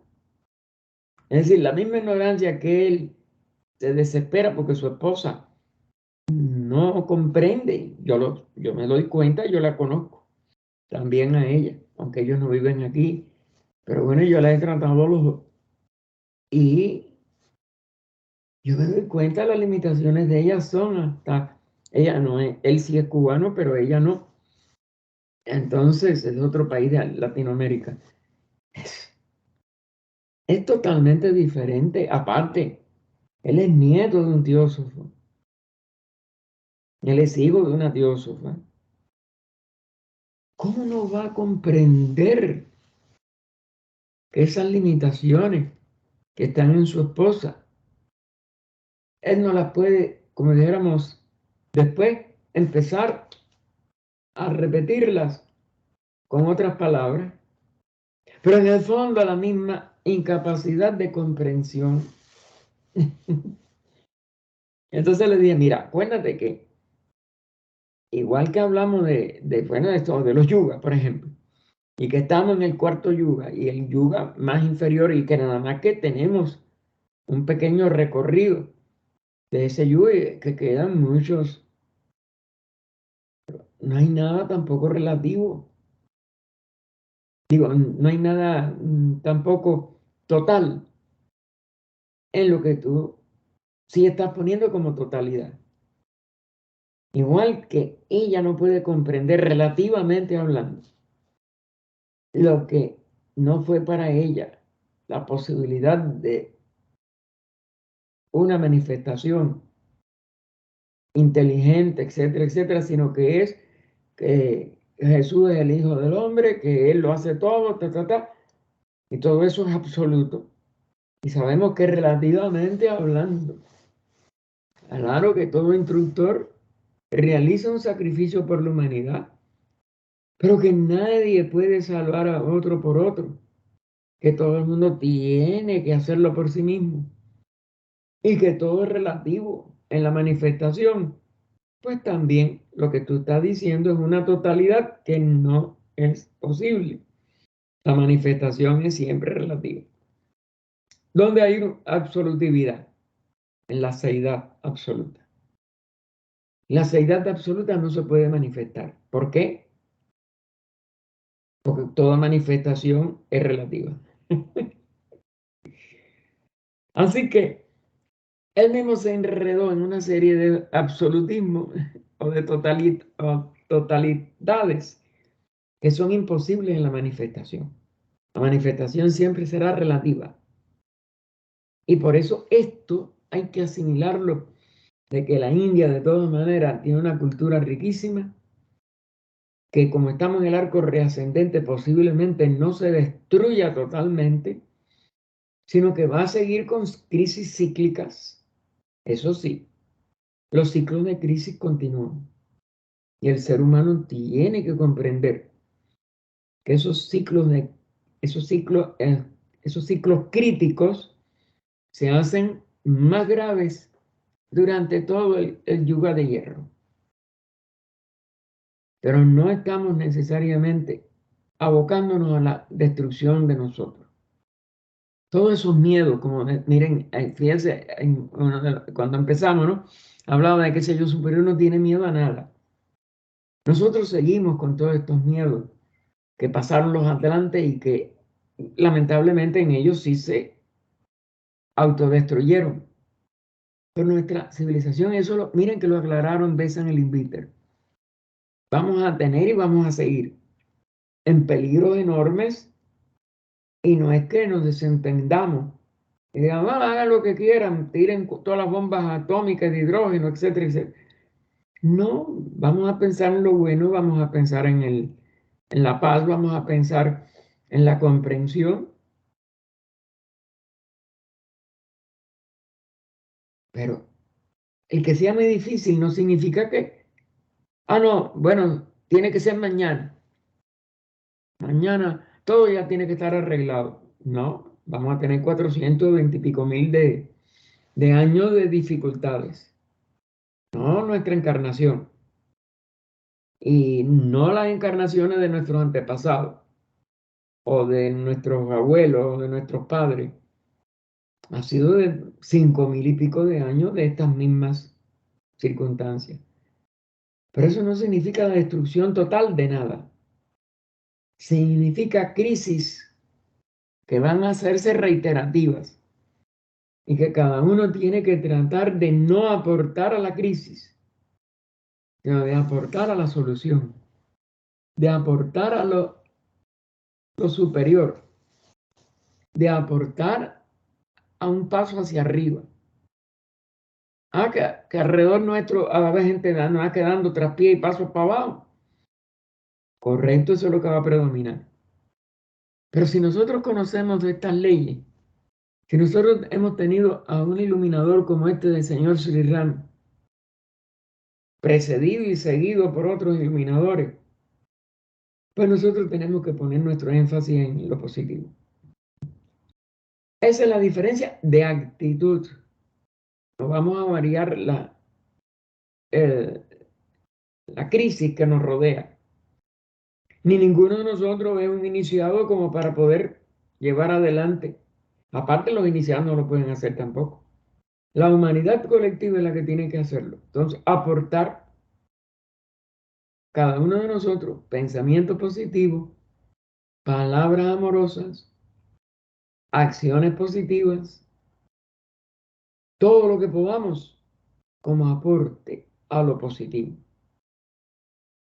Es decir, la misma ignorancia que él se desespera porque su esposa no comprende. Yo me doy cuenta, yo la conozco también a ella, aunque ellos no viven aquí. Pero bueno, yo la he tratado y yo me doy cuenta de las limitaciones de ella son hasta, ella no es, él sí es cubano, pero ella no. Entonces es de otro país de Latinoamérica. Es totalmente diferente. Aparte, él es nieto de un teósofo. Él es hijo de una teósofa. ¿Cómo no va a comprender que esas limitaciones que están en su esposa, él no las puede, como dijéramos, después empezar a repetirlas con otras palabras, pero en el fondo la misma incapacidad de comprensión? Entonces le dije, mira, acuérdate que igual que hablamos bueno, de los yugas, por ejemplo, y que estamos en el 4.º yuga y el yuga más inferior y que nada más que tenemos un pequeño recorrido de ese yuga y que quedan muchos, no hay nada tampoco relativo. Digo, no hay nada tampoco total en lo que tú sí estás poniendo como totalidad. Igual que ella no puede comprender relativamente hablando lo que no fue para ella la posibilidad de una manifestación inteligente, etcétera, etcétera, sino que es que Jesús es el Hijo del Hombre, que Él lo hace todo, y todo eso es absoluto. Y sabemos que relativamente hablando, claro que todo instructor realiza un sacrificio por la humanidad, pero que nadie puede salvar a otro por otro, que todo el mundo tiene que hacerlo por sí mismo y que todo es relativo en la manifestación. Pues también lo que tú estás diciendo es una totalidad que no es posible. La manifestación es siempre relativa. ¿Dónde hay absolutividad? En la seidad absoluta. La seidad absoluta no se puede manifestar. ¿Por qué? Porque toda manifestación es relativa. Así que él mismo se enredó en una serie de absolutismos o de totalidades que son imposibles en la manifestación. La manifestación siempre será relativa. Y por eso esto hay que asimilarlo, de que la India de todas maneras tiene una cultura riquísima, que como estamos en el arco reascendente posiblemente no se destruya totalmente, sino que va a seguir con crisis cíclicas. Eso sí, los ciclos de crisis continúan y el ser humano tiene que comprender que esos ciclos críticos se hacen más graves durante todo el yuga de hierro. Pero no estamos necesariamente abocándonos a la destrucción de nosotros. Todos esos miedos, como miren, fíjense, cuando empezamos, ¿no? Hablaba de que ese yo superior no tiene miedo a nada. Nosotros seguimos con todos estos miedos que pasaron los atlantes y que lamentablemente en ellos sí se autodestruyeron. Pero nuestra civilización, miren que lo aclararon Besa en el Inviter. Vamos a tener y vamos a seguir en peligros enormes y no es que nos desentendamos y digan, bueno, hagan lo que quieran, tiren todas las bombas atómicas de hidrógeno, etcétera, etcétera. No, vamos a pensar en lo bueno, vamos a pensar en la paz, vamos a pensar en la comprensión, pero el que sea muy difícil no significa que, no, bueno, tiene que ser mañana. Mañana todo ya tiene que estar arreglado. No, vamos a tener 420 y pico mil de años de dificultades. No nuestra encarnación. Y no las encarnaciones de nuestros antepasados o de nuestros abuelos o de nuestros padres. Ha sido de 5.000 y pico de años de estas mismas circunstancias. Pero eso no significa la destrucción total de nada. Significa crisis que van a hacerse reiterativas y que cada uno tiene que tratar de no aportar a la crisis, sino de aportar a la solución, de aportar a lo superior, de aportar a un paso hacia arriba. Que alrededor nuestro a la vez gente nos va quedando traspié y pasos para abajo. Correcto, eso es lo que va a predominar. Pero si nosotros conocemos de estas leyes, si nosotros hemos tenido a un iluminador como este del señor Sri Ram, precedido y seguido por otros iluminadores, pues nosotros tenemos que poner nuestro énfasis en lo positivo. Esa es la diferencia de actitud. No vamos a variar la crisis que nos rodea. Ni ninguno de nosotros es un iniciado como para poder llevar adelante. Aparte, los iniciados no lo pueden hacer tampoco. La humanidad colectiva es la que tiene que hacerlo. Entonces, aportar cada uno de nosotros pensamiento positivo palabras amorosas, acciones positivas, todo lo que podamos como aporte a lo positivo.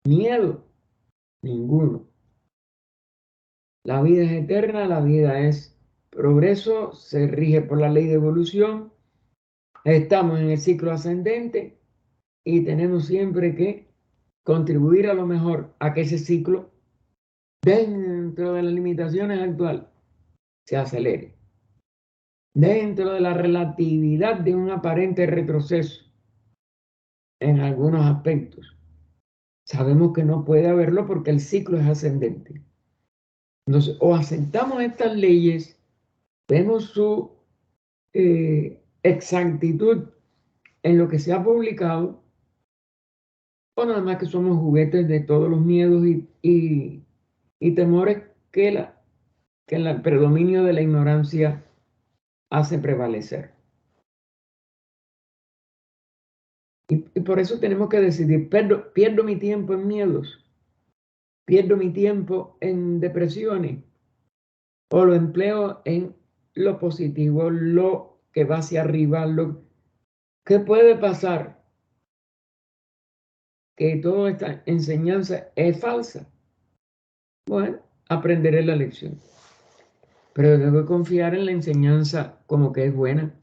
Miedo, ninguno. La vida es eterna, la vida es progreso, se rige por la ley de evolución, estamos en el ciclo ascendente y tenemos siempre que contribuir a lo mejor a que ese ciclo, dentro de las limitaciones actuales, se acelere. Dentro de la relatividad de un aparente retroceso en algunos aspectos, sabemos que no puede haberlo porque el ciclo es ascendente. Entonces, o aceptamos estas leyes, vemos su exactitud en lo que se ha publicado, o nada más que somos juguetes de todos los miedos y temores que el predominio de la ignorancia hace prevalecer. Y por eso tenemos que decidir, pierdo mi tiempo en miedos, pierdo mi tiempo en depresiones, o lo empleo en lo positivo, lo que va hacia arriba, ¿qué puede pasar? Que toda esta enseñanza es falsa. Bueno, aprenderé la lección. Pero debo confiar en la enseñanza como que es buena,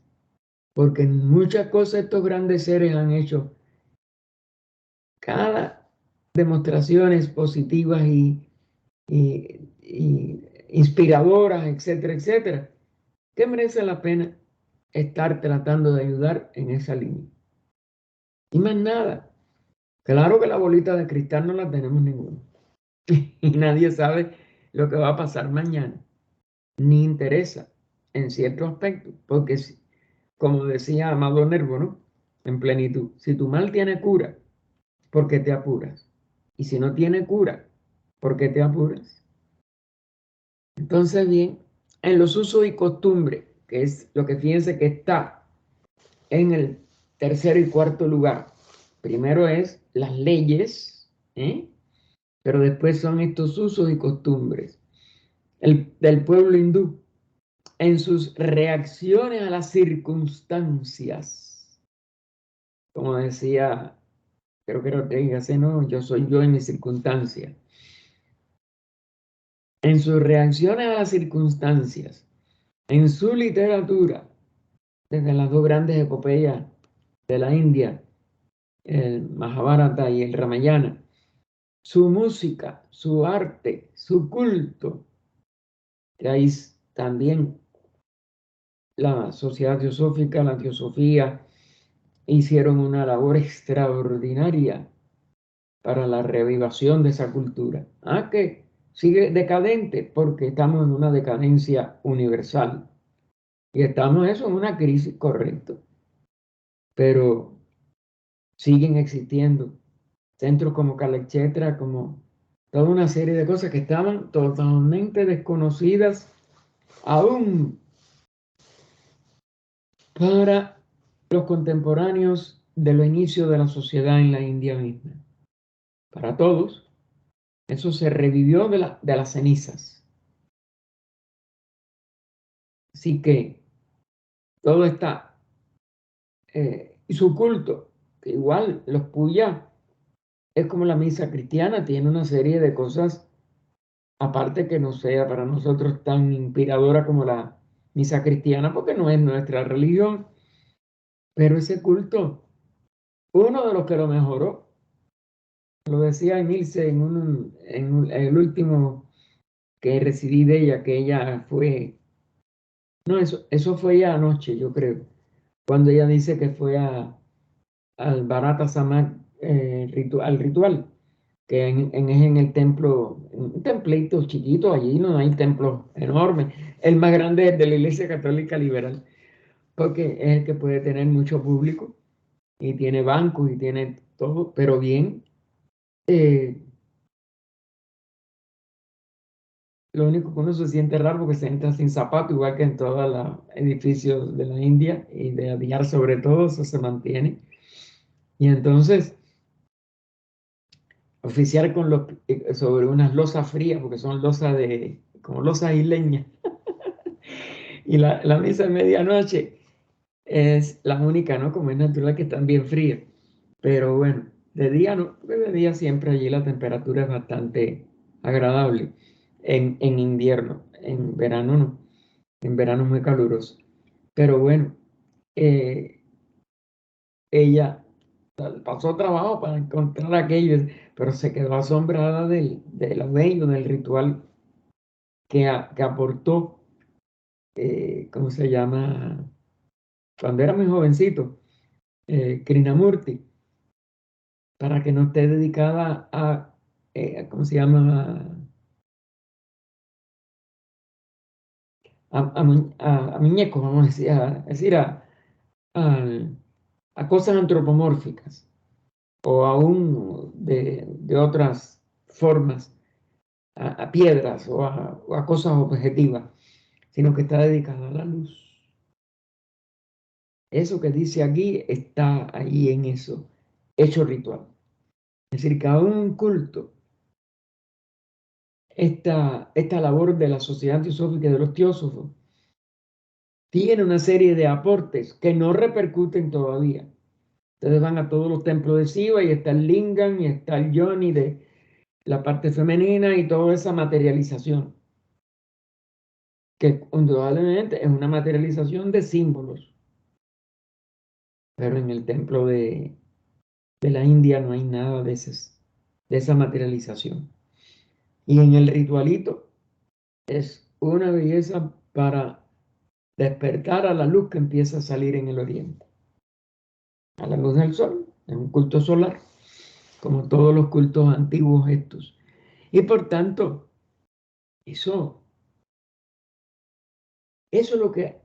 porque en muchas cosas estos grandes seres han hecho cada demostraciones positivas y inspiradoras, etcétera, etcétera, que merece la pena estar tratando de ayudar en esa línea. Y más nada. Claro que la bolita de cristal no la tenemos ninguno. Y nadie sabe lo que va a pasar mañana. Ni interesa en cierto aspecto. Porque, como decía Amado Nervo, ¿no? En plenitud, si tu mal tiene cura, ¿por qué te apuras? Y si no tiene cura, ¿por qué te apuras? Entonces, bien, en los usos y costumbres, que es lo que fíjense que está en el tercer y cuarto lugar. Primero es las leyes, pero después son estos usos y costumbres del pueblo hindú en sus reacciones a las circunstancias. Como decía, creo que Ortega, no, yo soy yo en mi circunstancia. En sus reacciones a las circunstancias, en su literatura, desde las dos grandes epopeyas de la India, el Mahabharata y el Ramayana, su música, su arte, su culto, que ahí también la Sociedad Teosófica, la Teosofía, hicieron una labor extraordinaria para la reavivación de esa cultura. Que sigue decadente porque estamos en una decadencia universal. Y estamos en una crisis, correcto. Pero siguen existiendo centros como Kalakshetra, como toda una serie de cosas que estaban totalmente desconocidas aún para los contemporáneos de los inicios de la sociedad en la India misma. Para todos, eso se revivió de las cenizas. Así que todo está, y su culto, que igual los puya, es como la misa cristiana, tiene una serie de cosas, aparte que no sea para nosotros tan inspiradora como la misa cristiana, porque no es nuestra religión, pero ese culto, uno de los que lo mejoró, lo decía Emilce en el último que recibí de ella, que ella fue, no, eso fue ya anoche, yo creo, cuando ella dice que fue al Bharata Samaj, al ritual, que es en el templo, un templeito chiquito, allí no hay templos enormes, el más grande es de la Iglesia Católica Liberal, porque es el que puede tener mucho público y tiene bancos y tiene todo, pero bien, lo único que uno se siente raro porque se entra sin zapato, igual que en todos los edificios de la India y de Adyar sobre todo, eso se mantiene. Y entonces, oficiar sobre unas losas frías, porque son losas como losa isleña. Y la misa de medianoche es la única, ¿no? Como es natural que están bien frías. Pero bueno, de día no, de día siempre allí la temperatura es bastante agradable. En invierno, en verano no. En verano es muy caluroso. Pero bueno, eh, ella pasó trabajo para encontrar aquello, pero se quedó asombrada de lo bello, del ritual que aportó, ¿cómo se llama? Cuando era muy jovencito, Krishnamurti, para que no esté dedicada ¿cómo se llama? A muñecos, vamos a decir, a- a cosas antropomórficas o aún de otras formas, a piedras o a cosas objetivas, sino que está dedicada a la luz. Eso que dice aquí está ahí en eso, hecho ritual. Es decir, que aún un culto, esta labor de la Sociedad Antisófica y de los teósofos, tiene una serie de aportes que no repercuten todavía. Ustedes van a todos los templos de Shiva y está el Lingam y está el Yoni de la parte femenina y toda esa materialización, que indudablemente es una materialización de símbolos, pero en el templo de la India no hay nada de esa materialización. Y en el ritualito es una belleza para despertar a la luz que empieza a salir en el oriente, a la luz del sol, en un culto solar, como todos los cultos antiguos estos. Y por tanto, eso, eso es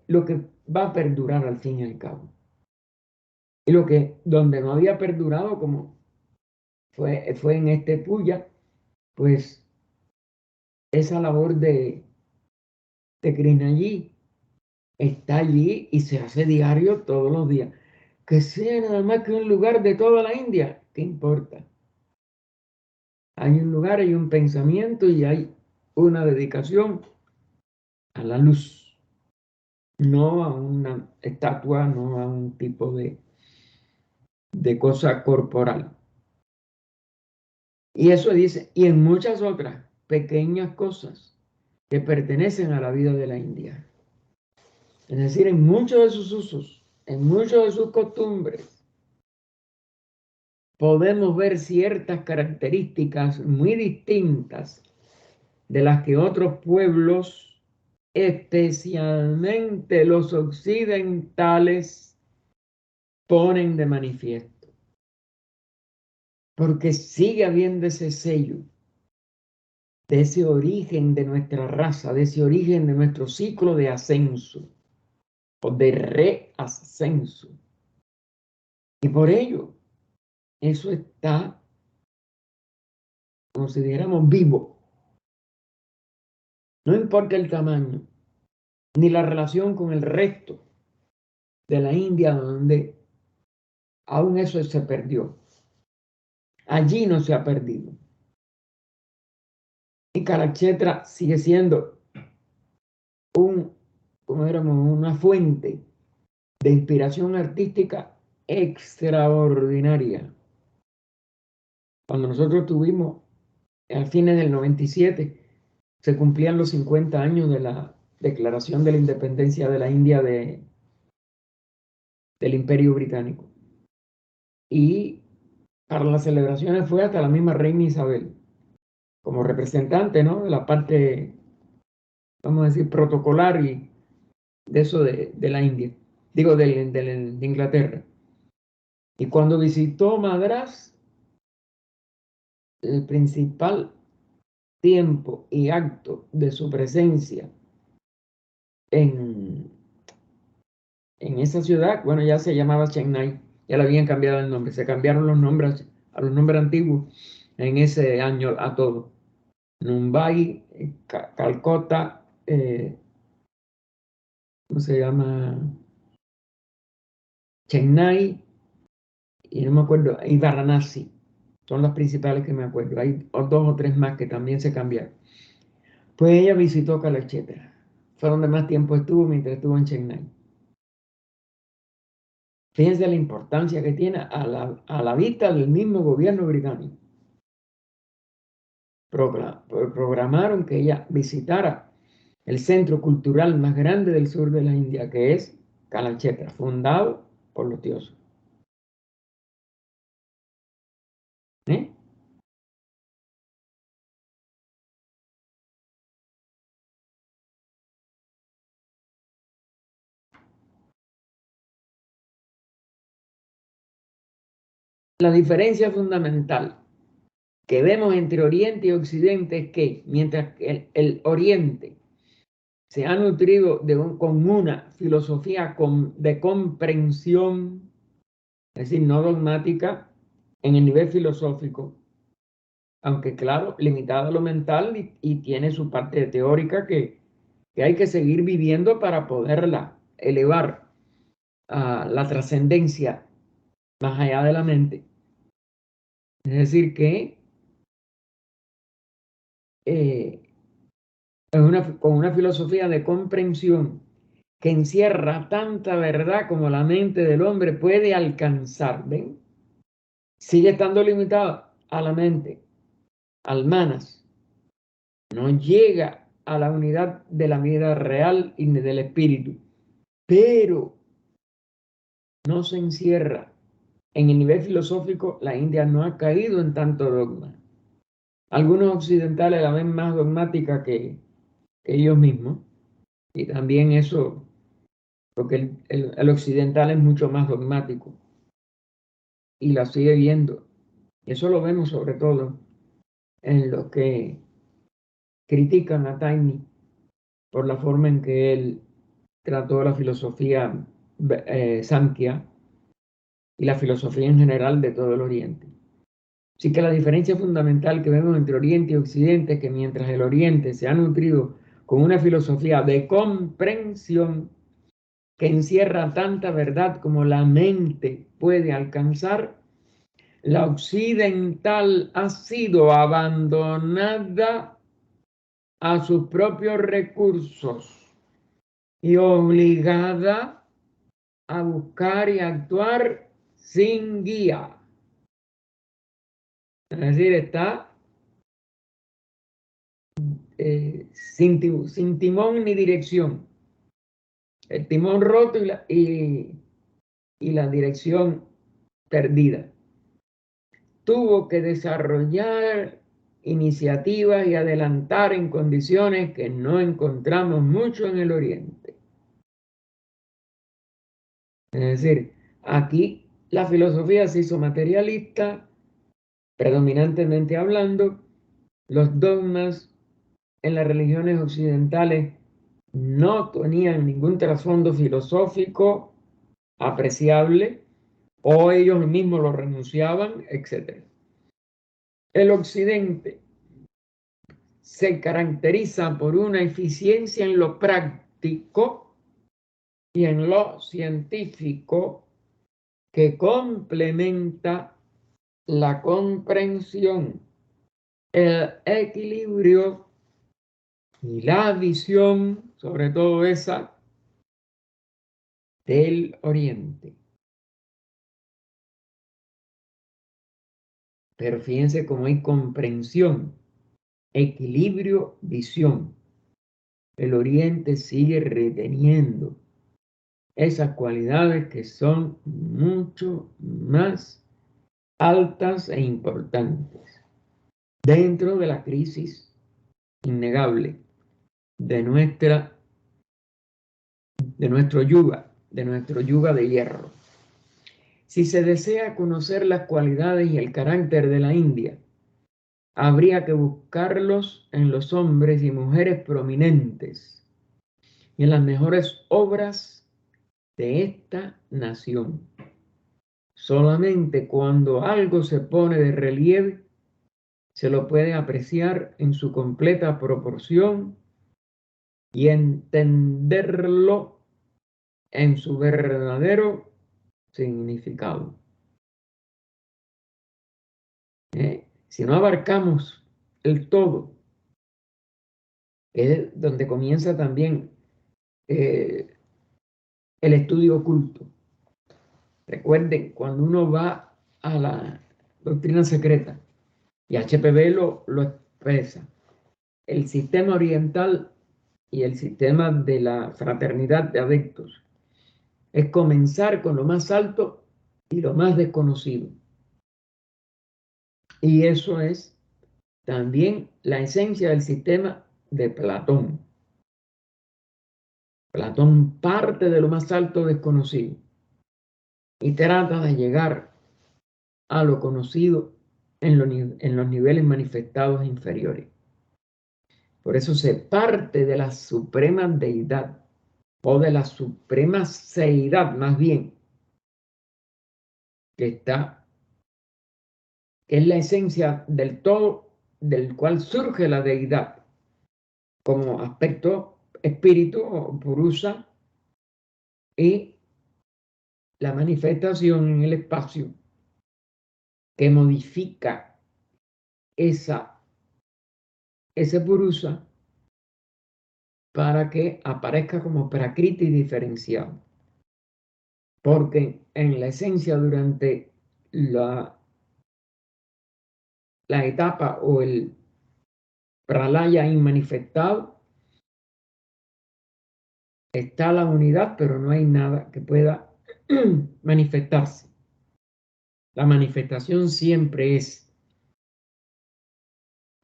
lo que va a perdurar al fin y al cabo. Y donde no había perdurado, como fue en este Puya, pues esa labor de Krishna allí está allí y se hace diario todos los días. Que sea nada más que un lugar de toda la India, ¿qué importa? Hay un lugar, hay un pensamiento y hay una dedicación a la luz, no a una estatua, no a un tipo de cosa corporal. Y eso dice, y en muchas otras pequeñas cosas que pertenecen a la vida de la India. Es decir, en muchos de sus usos, en muchas de sus costumbres, podemos ver ciertas características muy distintas de las que otros pueblos, especialmente los occidentales, ponen de manifiesto. Porque sigue habiendo ese sello de ese origen de nuestra raza, de ese origen de nuestro ciclo de ascenso o de reascenso. Y por ello, eso está, como si dijéramos, vivo. No importa el tamaño, ni la relación con el resto de la India, donde aún eso se perdió. Allí no se ha perdido. Y Kalakshetra sigue siendo una fuente de inspiración artística extraordinaria. Cuando nosotros tuvimos, al fines del 97, se cumplían los 50 años de la declaración de la independencia de la India del Imperio Británico. Y para las celebraciones fue hasta la misma reina Isabel, como representante, ¿no?, de la parte, vamos a decir, protocolar y de eso de la India, digo, de Inglaterra. Y cuando visitó Madrás, el principal tiempo y acto de su presencia en, en esa ciudad, bueno, ya se llamaba Chennai, ya le habían cambiado el nombre, se cambiaron los nombres a los nombres antiguos en ese año a todo. Mumbai, Calcota, ¿cómo se llama? Chennai, y no me acuerdo, y Varanasi, son las principales que me acuerdo. Hay dos o tres más que también se cambiaron. Pues ella visitó Kalakshetra. Fue donde más tiempo estuvo mientras estuvo en Chennai. Fíjense la importancia que tiene a la vista del mismo gobierno británico. Programaron que ella visitara el centro cultural más grande del sur de la India, que es Kalakshetra, fundado por los dioses. ¿Eh? La diferencia fundamental que vemos entre Oriente y Occidente es que mientras que el Oriente se ha nutrido con una filosofía de comprensión, es decir, no dogmática, en el nivel filosófico, aunque claro, limitada a lo mental y tiene su parte teórica que hay que seguir viviendo para poderla elevar a la trascendencia más allá de la mente. Es decir, que con una filosofía de comprensión que encierra tanta verdad como la mente del hombre puede alcanzar, ¿ven? Sigue estando limitada a la mente, al manas, no llega a la unidad de la vida real y del espíritu, pero no se encierra. En el nivel filosófico, la India no ha caído en tanto dogma. Algunos occidentales la ven más dogmática que ellos mismos, y también eso, porque el occidental es mucho más dogmático y la sigue viendo. Y eso lo vemos sobre todo en los que critican a Taini por la forma en que él trató la filosofía Samkhya y la filosofía en general de todo el Oriente. Así que la diferencia fundamental que vemos entre Oriente y Occidente es que mientras el Oriente se ha nutrido con una filosofía de comprensión que encierra tanta verdad como la mente puede alcanzar, la occidental ha sido abandonada a sus propios recursos y obligada a buscar y actuar sin guía. Es decir, está sin timón ni dirección. El timón roto y la dirección perdida. Tuvo que desarrollar iniciativas y adelantar en condiciones que no encontramos mucho en el Oriente. Es decir, aquí la filosofía se hizo materialista, predominantemente hablando, los dogmas en las religiones occidentales no tenían ningún trasfondo filosófico apreciable, o ellos mismos lo renunciaban, etc. El occidente se caracteriza por una eficiencia en lo práctico y en lo científico que complementa la comprensión, el equilibrio y la visión, sobre todo esa, del Oriente. Pero fíjense cómo hay comprensión, equilibrio, visión. El Oriente sigue reteniendo esas cualidades que son mucho más altas e importantes dentro de la crisis innegable de nuestro yuga de hierro. Si se desea conocer las cualidades y el carácter de la India, habría que buscarlos en los hombres y mujeres prominentes y en las mejores obras de esta nación. Solamente cuando algo se pone de relieve, se lo puede apreciar en su completa proporción y entenderlo en su verdadero significado. Si no abarcamos el todo, que es donde comienza también el estudio oculto. Recuerden, cuando uno va a la doctrina secreta, y HPV lo expresa, el sistema oriental y el sistema de la fraternidad de adeptos es comenzar con lo más alto y lo más desconocido. Y eso es también la esencia del sistema de Platón. Platón parte de lo más alto desconocido y trata de llegar a lo conocido en los niveles manifestados inferiores. Por eso se parte de la suprema deidad o de la suprema seidad, más bien, que es la esencia del todo del cual surge la deidad como aspecto espíritu o purusa, y la manifestación en el espacio que modifica ese purusa para que aparezca como prakriti diferenciado. Porque en la esencia, durante la etapa o el pralaya inmanifestado, está la unidad, pero no hay nada que pueda manifestarse. La manifestación siempre es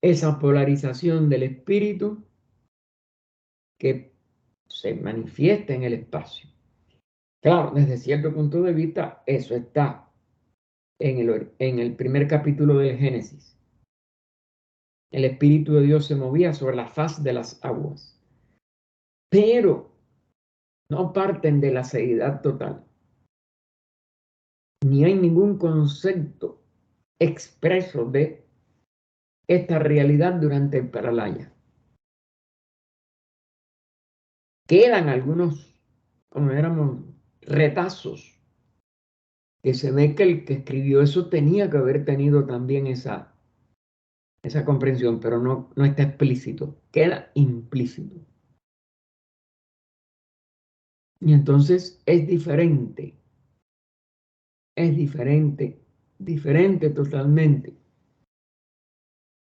esa polarización del espíritu que se manifiesta en el espacio. Claro, desde cierto punto de vista, eso está en el primer capítulo del Génesis. El Espíritu de Dios se movía sobre la faz de las aguas, pero no parten de la seidad total, ni hay ningún concepto expreso de esta realidad durante el Pralaya. Quedan algunos, como éramos, retazos, que se ve que el que escribió eso tenía que haber tenido también esa comprensión, pero no está explícito, queda implícito. Y entonces es diferente totalmente,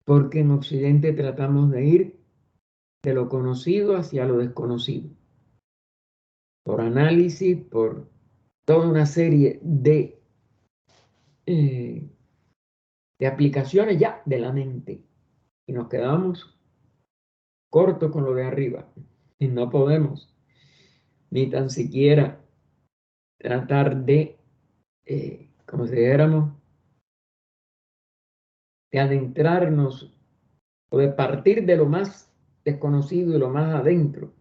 porque en Occidente tratamos de ir de lo conocido hacia lo desconocido, por análisis, por toda una serie de aplicaciones ya de la mente, y nos quedamos cortos con lo de arriba, y no podemos ni tan siquiera tratar de, como si dijéramos, de adentrarnos o de partir de lo más desconocido y lo más adentro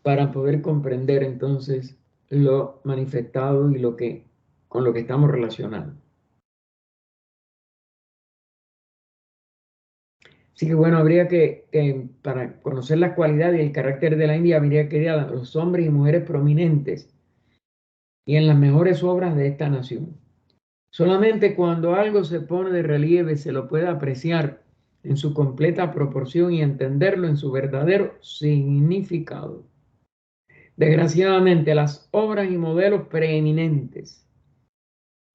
para poder comprender entonces lo manifestado y con lo que estamos relacionados. Así que bueno, habría que para conocer las cualidades y el carácter de la India, habría que ir a los hombres y mujeres prominentes y en las mejores obras de esta nación. Solamente cuando algo se pone de relieve se lo puede apreciar en su completa proporción y entenderlo en su verdadero significado. Desgraciadamente, las obras y modelos preeminentes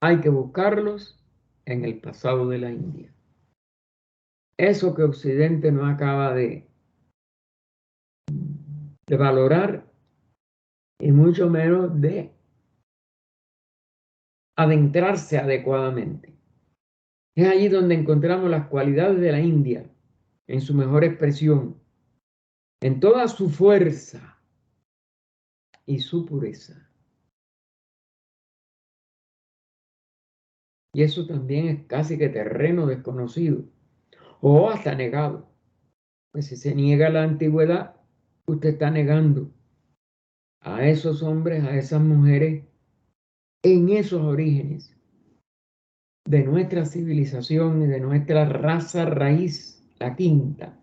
hay que buscarlos en el pasado de la India. Eso que Occidente no acaba de valorar y mucho menos de adentrarse adecuadamente. Es allí donde encontramos las cualidades de la India en su mejor expresión, en toda su fuerza y su pureza. Y eso también es casi que terreno desconocido o hasta negado. Pues si se niega la antigüedad, usted está negando a esos hombres, a esas mujeres, en esos orígenes de nuestra civilización y de nuestra raza raíz, la quinta.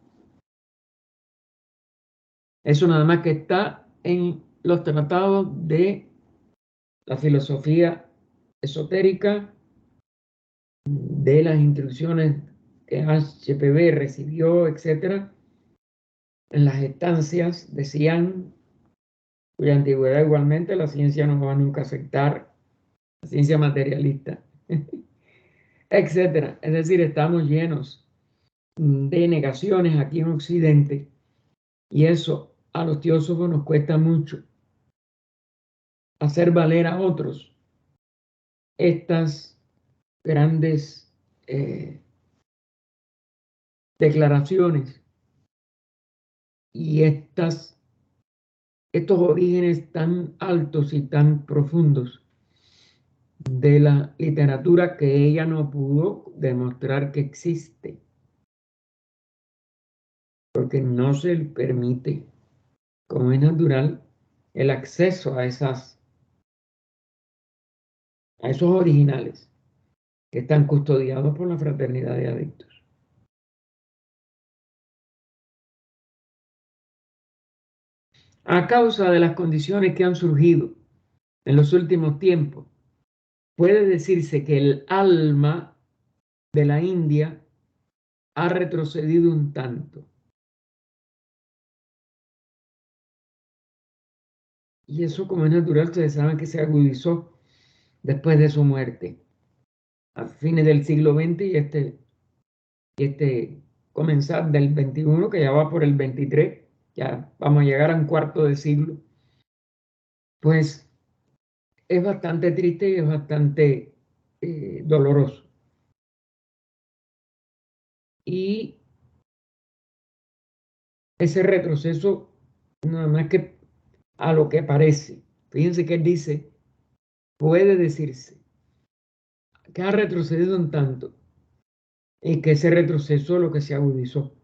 Eso nada más que está en los tratados de la filosofía esotérica, de las instrucciones que HPV recibió, etc. en las estancias decían, cuya antigüedad igualmente la ciencia no va nunca a aceptar, la ciencia materialista, etcétera. Es decir, estamos llenos de negaciones aquí en Occidente y eso a los teósofos nos cuesta mucho hacer valer a otros estas grandes declaraciones y estos orígenes tan altos y tan profundos de la literatura que ella no pudo demostrar que existe, porque no se le permite, como es natural, el acceso a esos originales que están custodiados por la fraternidad de adictos. A causa de las condiciones que han surgido en los últimos tiempos, puede decirse que el alma de la India ha retrocedido un tanto. Y eso, como es natural, ustedes saben que se agudizó después de su muerte, a fines del siglo XX y este comenzar del XXI, que ya va por el 23, ya vamos a llegar a un cuarto de siglo, pues es bastante triste y es bastante doloroso. Y ese retroceso, nada más que a lo que parece, fíjense que él dice, puede decirse que ha retrocedido un tanto y que ese retroceso lo que se agudizó,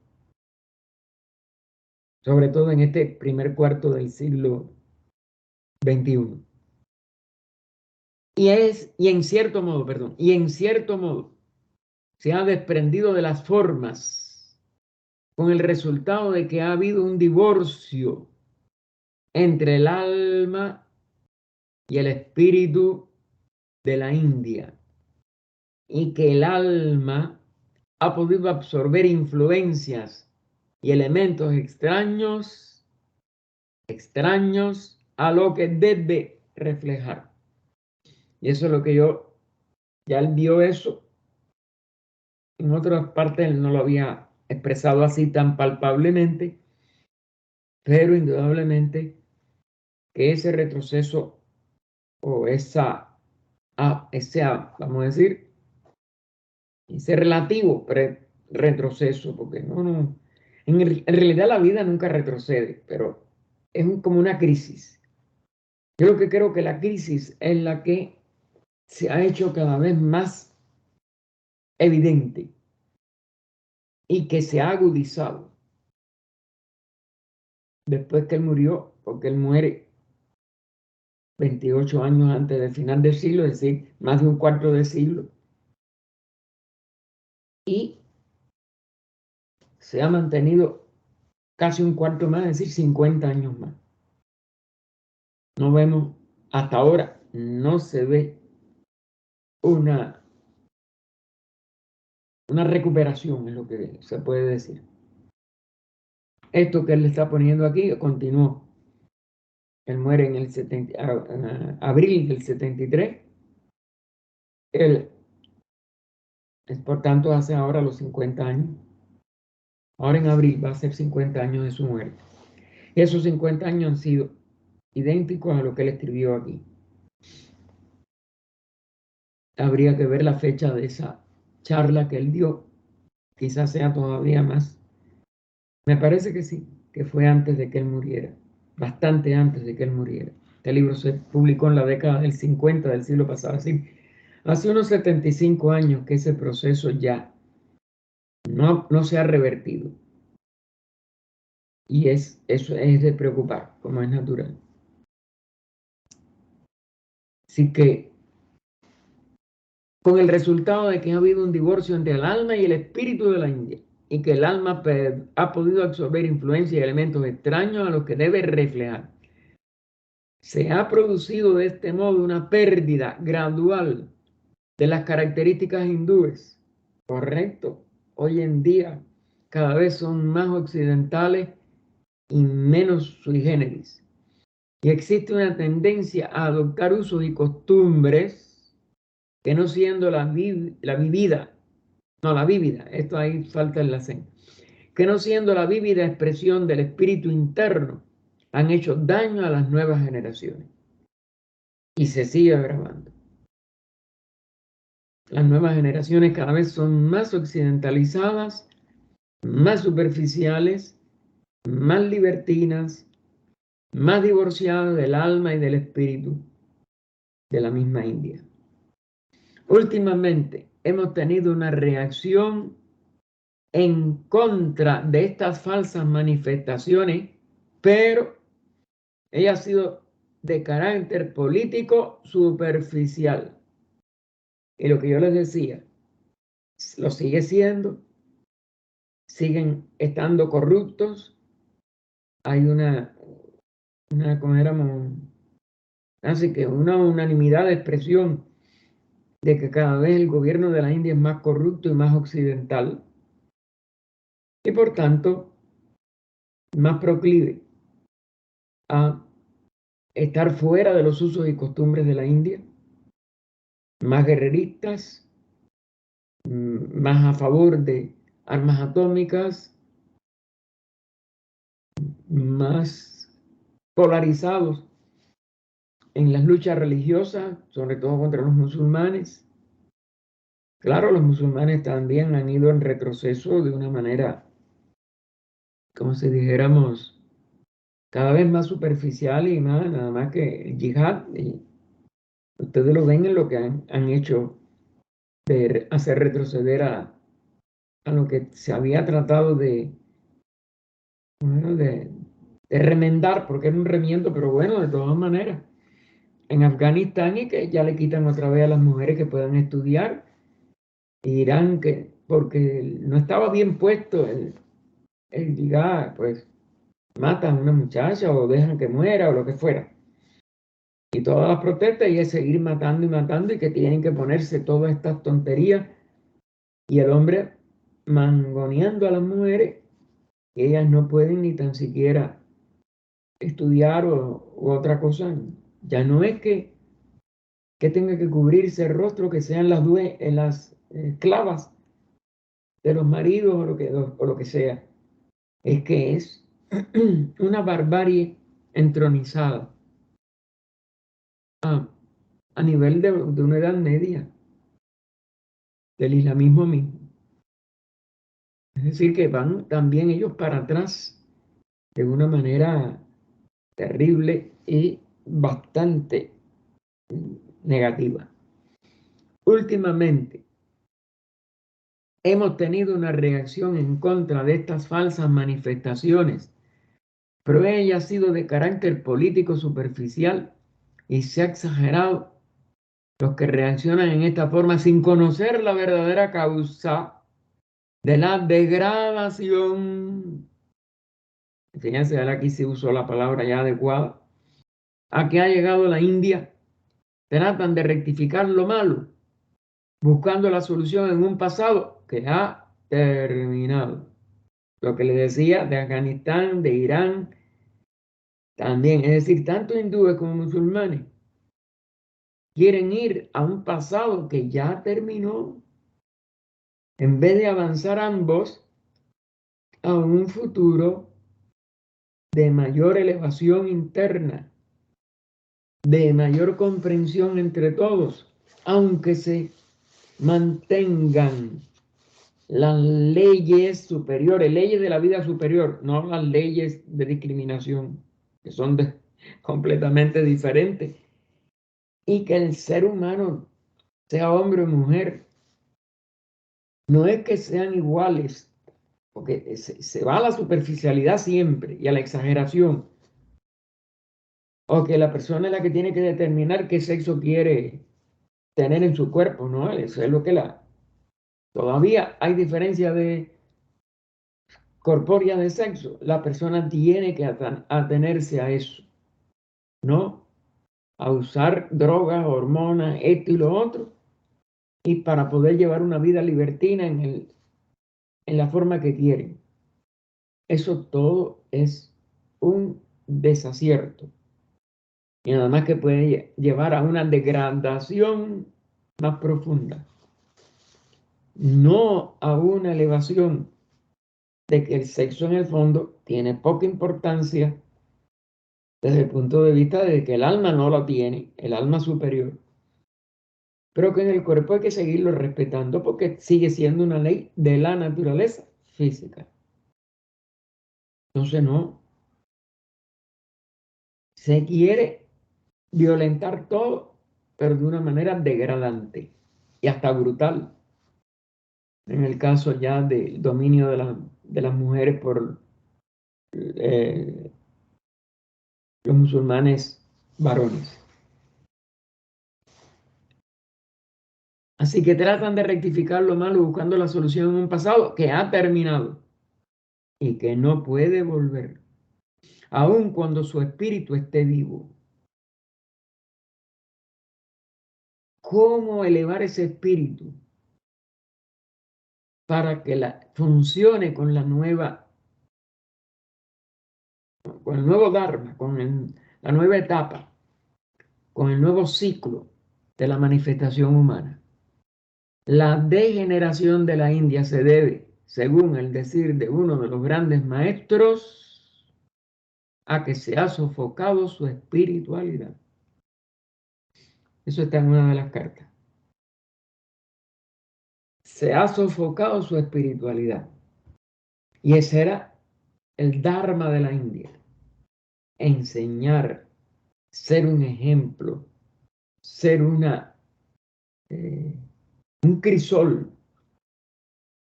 sobre todo en este primer cuarto del siglo XXI. Y en cierto modo, se ha desprendido de las formas, con el resultado de que ha habido un divorcio entre el alma y el espíritu de la India, y que el alma ha podido absorber influencias y elementos extraños a lo que debe reflejar. Y eso es lo que ya él vio eso. En otras partes él no lo había expresado así tan palpablemente, pero indudablemente que ese retroceso o vamos a decir, ese relativo retroceso, porque no, en realidad la vida nunca retrocede, pero es como una crisis. Yo lo que creo que la crisis es la que se ha hecho cada vez más evidente y que se ha agudizado después que él murió, porque él muere 28 años antes del final del siglo, es decir, más de un cuarto de siglo. Y se ha mantenido casi un cuarto más, es decir, 50 años más. No vemos, hasta ahora, no se ve una recuperación, es lo que se puede decir. Esto que él le está poniendo aquí continuó. Él muere en el abril del 73. Él, por tanto, hace ahora los 50 años. Ahora en abril va a ser 50 años de su muerte. Y esos 50 años han sido idénticos a lo que él escribió aquí. Habría que ver la fecha de esa charla que él dio. Quizás sea todavía más. Me parece que sí, que fue antes de que él muriera. Bastante antes de que él muriera. Este libro se publicó en la década del 50 del siglo pasado. Así, hace unos 75 años que ese proceso ya no se ha revertido. Y eso es de preocupar, como es natural. Así que, con el resultado de que ha habido un divorcio entre el alma y el espíritu de la India, y que el alma ha podido absorber influencias y elementos extraños a los que debe reflejar, se ha producido de este modo una pérdida gradual de las características hindúes. Correcto. Hoy en día cada vez son más occidentales y menos sui generis. Y existe una tendencia a adoptar usos y costumbres que no siendo la vívida, esto ahí falta el acento, que no siendo la vívida expresión del espíritu interno, han hecho daño a las nuevas generaciones. Y se sigue agravando. Las nuevas generaciones cada vez son más occidentalizadas, más superficiales, más libertinas, más divorciadas del alma y del espíritu de la misma India. Últimamente hemos tenido una reacción en contra de estas falsas manifestaciones, pero ella ha sido de carácter político superficial. Y lo que yo les decía, lo sigue siendo, siguen estando corruptos, hay como éramos, así que una unanimidad de expresión de que cada vez el gobierno de la India es más corrupto y más occidental, y por tanto más proclive a estar fuera de los usos y costumbres de la India, más guerreristas, más a favor de armas atómicas, más polarizados en las luchas religiosas, sobre todo contra los musulmanes. Claro, los musulmanes también han ido en retroceso de una manera, como si dijéramos, cada vez más superficial y más, nada más que el yihad. Y ustedes lo ven en lo que han hecho de hacer retroceder a lo que se había tratado bueno, de remendar, porque era un remiendo, pero bueno, de todas maneras, en Afganistán, y que ya le quitan otra vez a las mujeres que puedan estudiar. Irán, que porque no estaba bien puesto el yihad, pues matan a una muchacha o dejan que muera o lo que fuera. Y todas las protestas y es seguir matando y matando y que tienen que ponerse todas estas tonterías y el hombre mangoneando a las mujeres, que ellas no pueden ni tan siquiera estudiar u otra cosa. Ya no es que tenga que cubrirse el rostro, que sean las esclavas de los maridos o lo que sea. Es que es una barbarie entronizada a nivel de una edad media, del islamismo mismo. Es decir, que van también ellos para atrás de una manera terrible y bastante negativa. Últimamente hemos tenido una reacción en contra de estas falsas manifestaciones, pero ella ha sido de carácter político superficial y se ha exagerado los que reaccionan en esta forma sin conocer la verdadera causa de la degradación. Fíjense, aquí se usó la palabra ya adecuada. A que ha llegado la India, tratan de rectificar lo malo, buscando la solución en un pasado que ha terminado. Lo que le decía de Afganistán, de Irán, también, es decir, tanto hindúes como musulmanes quieren ir a un pasado que ya terminó, en vez de avanzar ambos a un futuro de mayor elevación interna, de mayor comprensión entre todos, aunque se mantengan las leyes superiores, leyes de la vida superior, no las leyes de discriminación, que son completamente diferentes, y que el ser humano, sea hombre o mujer, no es que sean iguales, porque se va a la superficialidad siempre y a la exageración, o que la persona es la que tiene que determinar qué sexo quiere tener en su cuerpo, ¿no? Eso es lo que todavía hay diferencia de corpórea de sexo. La persona tiene que atenerse a eso, ¿no? A usar drogas, hormonas, esto y lo otro, y para poder llevar una vida libertina en la forma que quieren. Eso todo es un desacierto. Y nada más que puede llevar a una degradación más profunda. No a una elevación de que el sexo en el fondo tiene poca importancia desde el punto de vista de que el alma no lo tiene, el alma superior. Pero que en el cuerpo hay que seguirlo respetando porque sigue siendo una ley de la naturaleza física. Entonces no, se quiere violentar todo, pero de una manera degradante y hasta brutal. En el caso ya del dominio de las mujeres por los musulmanes varones. Así que tratan de rectificar lo malo buscando la solución en un pasado que ha terminado y que no puede volver, aun cuando su espíritu esté vivo. ¿Cómo elevar ese espíritu para que funcione con la nueva, con el nuevo Dharma, con la nueva etapa, con el nuevo ciclo de la manifestación humana? La degeneración de la India se debe, según el decir de uno de los grandes maestros, a que se ha sofocado su espiritualidad. Eso está en una de las cartas. Se ha sofocado su espiritualidad. Y ese era el Dharma de la India. Enseñar, ser un ejemplo, ser un crisol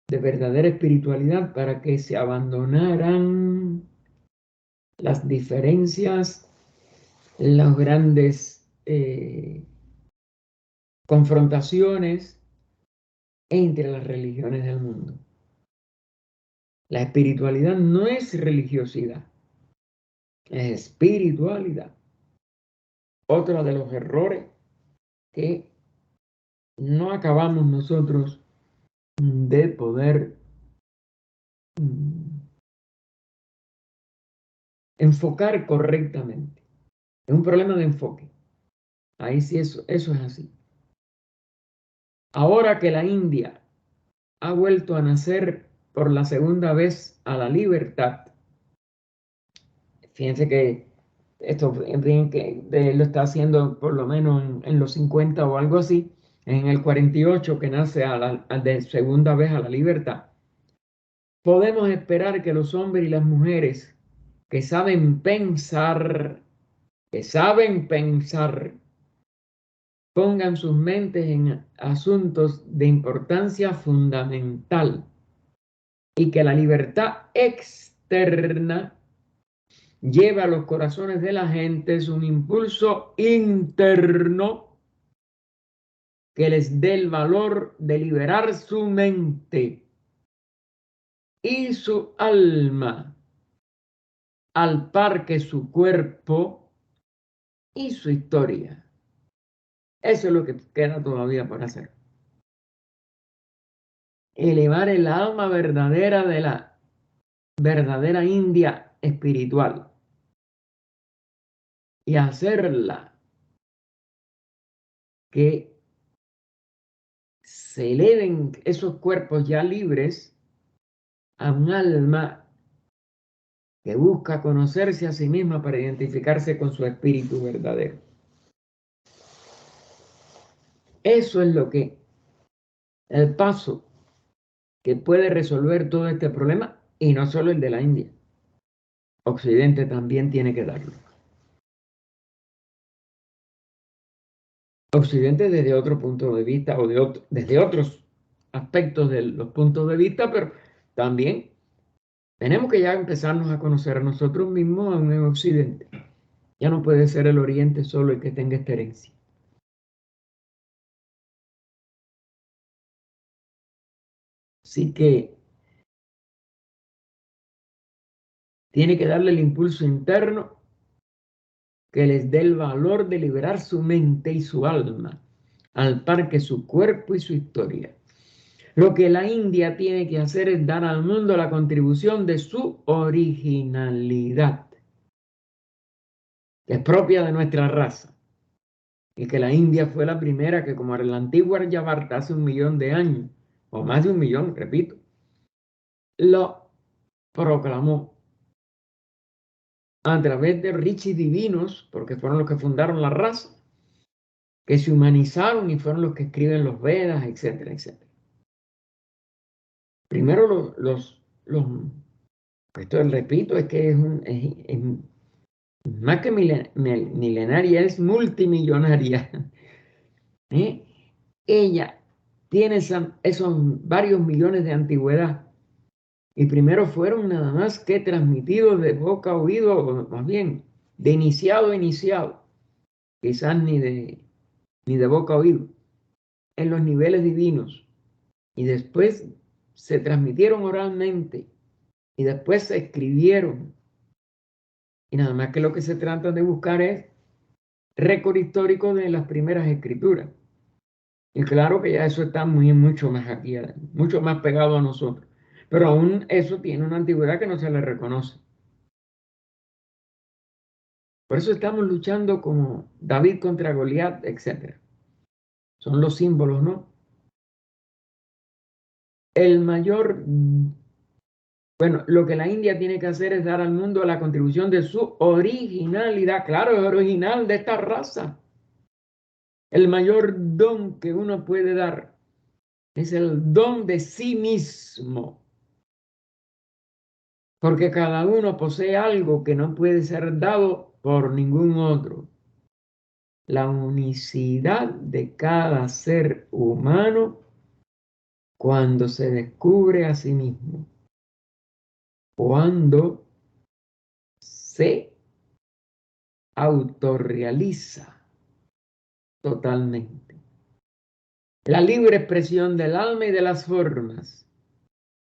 de verdadera espiritualidad para que se abandonaran las diferencias, las grandes confrontaciones entre las religiones del mundo. La espiritualidad no es religiosidad, es espiritualidad. Otro de los errores que no acabamos nosotros de poder enfocar correctamente. Es un problema de enfoque. Ahí sí eso es así. Ahora que la India ha vuelto a nacer por la segunda vez a la libertad, fíjense que esto que lo está haciendo por lo menos en los 50 o algo así, en el 48 que nace de segunda vez a la libertad. Podemos esperar que los hombres y las mujeres que saben pensar, pongan sus mentes en asuntos de importancia fundamental y que la libertad externa lleva a los corazones de la gente un impulso interno que les dé el valor de liberar su mente y su alma al par que su cuerpo y su historia. Eso es lo que queda todavía por hacer. Elevar el alma verdadera de la verdadera India espiritual y hacerla que se eleven esos cuerpos ya libres a un alma que busca conocerse a sí misma para identificarse con su espíritu verdadero. Eso es lo que el paso que puede resolver todo este problema, y no solo el de la India. Occidente también tiene que darlo. Occidente desde otro punto de vista o desde otros aspectos de los puntos de vista, pero también tenemos que ya empezarnos a conocer a nosotros mismos aún en Occidente. Ya no puede ser el Oriente solo el que tenga esta herencia. Así que tiene que darle el impulso interno que les dé el valor de liberar su mente y su alma, al par que su cuerpo y su historia. Lo que la India tiene que hacer es dar al mundo la contribución de su originalidad. que es propia de nuestra raza, y que la India fue la primera que, como en la antigua Aryavarta hace 1.000.000 de años, o más de 1.000.000, repito, lo proclamó a través de rishis divinos, porque fueron los que fundaron la raza, que se humanizaron y fueron los que escriben los Vedas, etcétera, etcétera. Primero esto repito, es que es más que milenaria, es multimillonaria. ¿Eh? Ella tiene esos varios millones de antigüedad, y primero fueron nada más que transmitidos de boca a oído, o más bien de iniciado a iniciado, quizás ni de boca a oído, en los niveles divinos, y después se transmitieron oralmente, y después se escribieron, y nada más que lo que se trata de buscar es récord histórico de las primeras escrituras. Y claro que ya eso está mucho más aquí, mucho más pegado a nosotros. Pero aún eso tiene una antigüedad que no se le reconoce. Por eso estamos luchando como David contra Goliat, etc. Son los símbolos, ¿no? El mayor, bueno, lo que la India tiene que hacer es dar al mundo la contribución de su originalidad. Claro, es original de esta raza. El mayor don que uno puede dar es el don de sí mismo. Porque cada uno posee algo que no puede ser dado por ningún otro. La unicidad de cada ser humano cuando se descubre a sí mismo, cuando se autorrealiza totalmente. La libre expresión del alma y de las formas,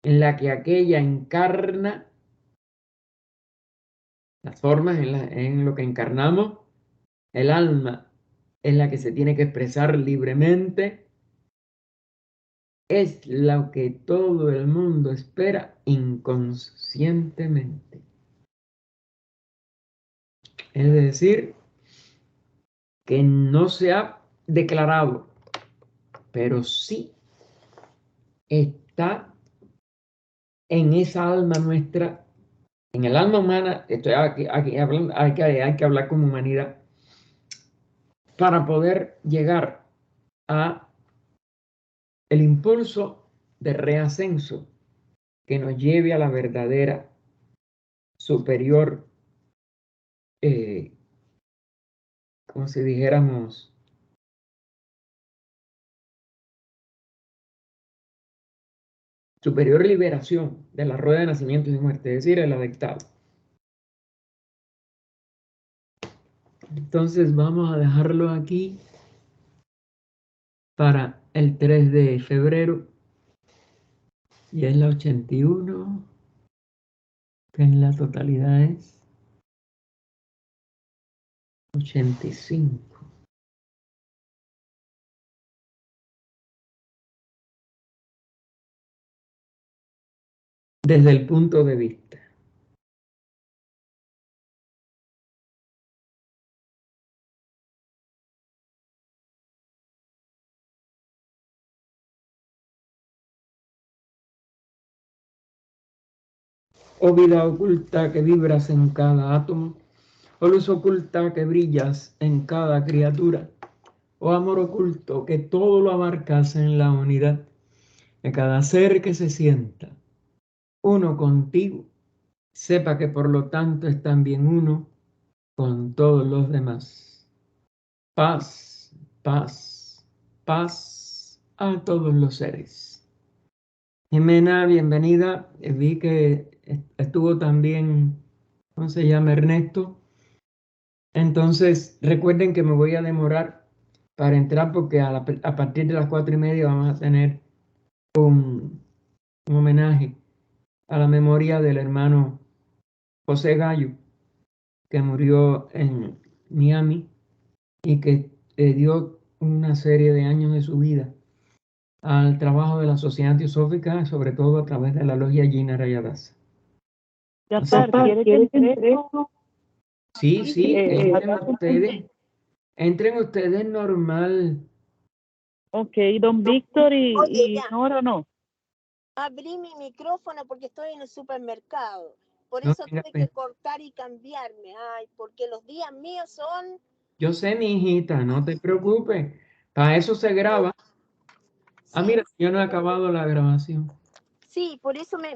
en la que aquella encarna, las formas en lo que encarnamos, el alma es la que se tiene que expresar libremente, es lo que todo el mundo espera inconscientemente. Es decir, que no se ha declarado, pero sí está en esa alma nuestra, en el alma humana. Estoy aquí hablando, hay que hablar como humanidad para poder llegar a el impulso de reascenso que nos lleve a la verdadera superior, como si dijéramos, superior liberación de la rueda de nacimiento y muerte, es decir, el adectado. Entonces vamos a dejarlo aquí para el 3 de febrero, y es la 81, que en la totalidad es 85. Desde el punto de vista. Oh vida oculta que vibras en cada átomo, oh luz oculta que brillas en cada criatura, oh amor oculto que todo lo abarcas en la unidad de cada ser que se sienta uno contigo, sepa que por lo tanto es también uno con todos los demás. Paz, paz, paz a todos los seres. Jimena, bienvenida. Vi que estuvo también, ¿cómo se llama? Ernesto. Entonces, recuerden que me voy a demorar para entrar, porque a partir de las 4:30 vamos a tener un homenaje a la memoria del hermano José Gallo, que murió en Miami y que dio una serie de años de su vida al trabajo de la Sociedad Teosófica, sobre todo a través de la logia Gina Rayadasa. ¿Quiere que entregue Sí, sí, Eh, entren ustedes normal. Ok, don Víctor y Oye, ya. Nora no. Abrí mi micrófono porque estoy en el supermercado. Por No eso tenga tuve pena. que cortar y cambiarme. Ay, porque los días míos son... Yo sé, mi hijita, no te preocupes. Para eso se graba. Ah, Sí, mira, yo no he acabado la grabación. sí, por eso me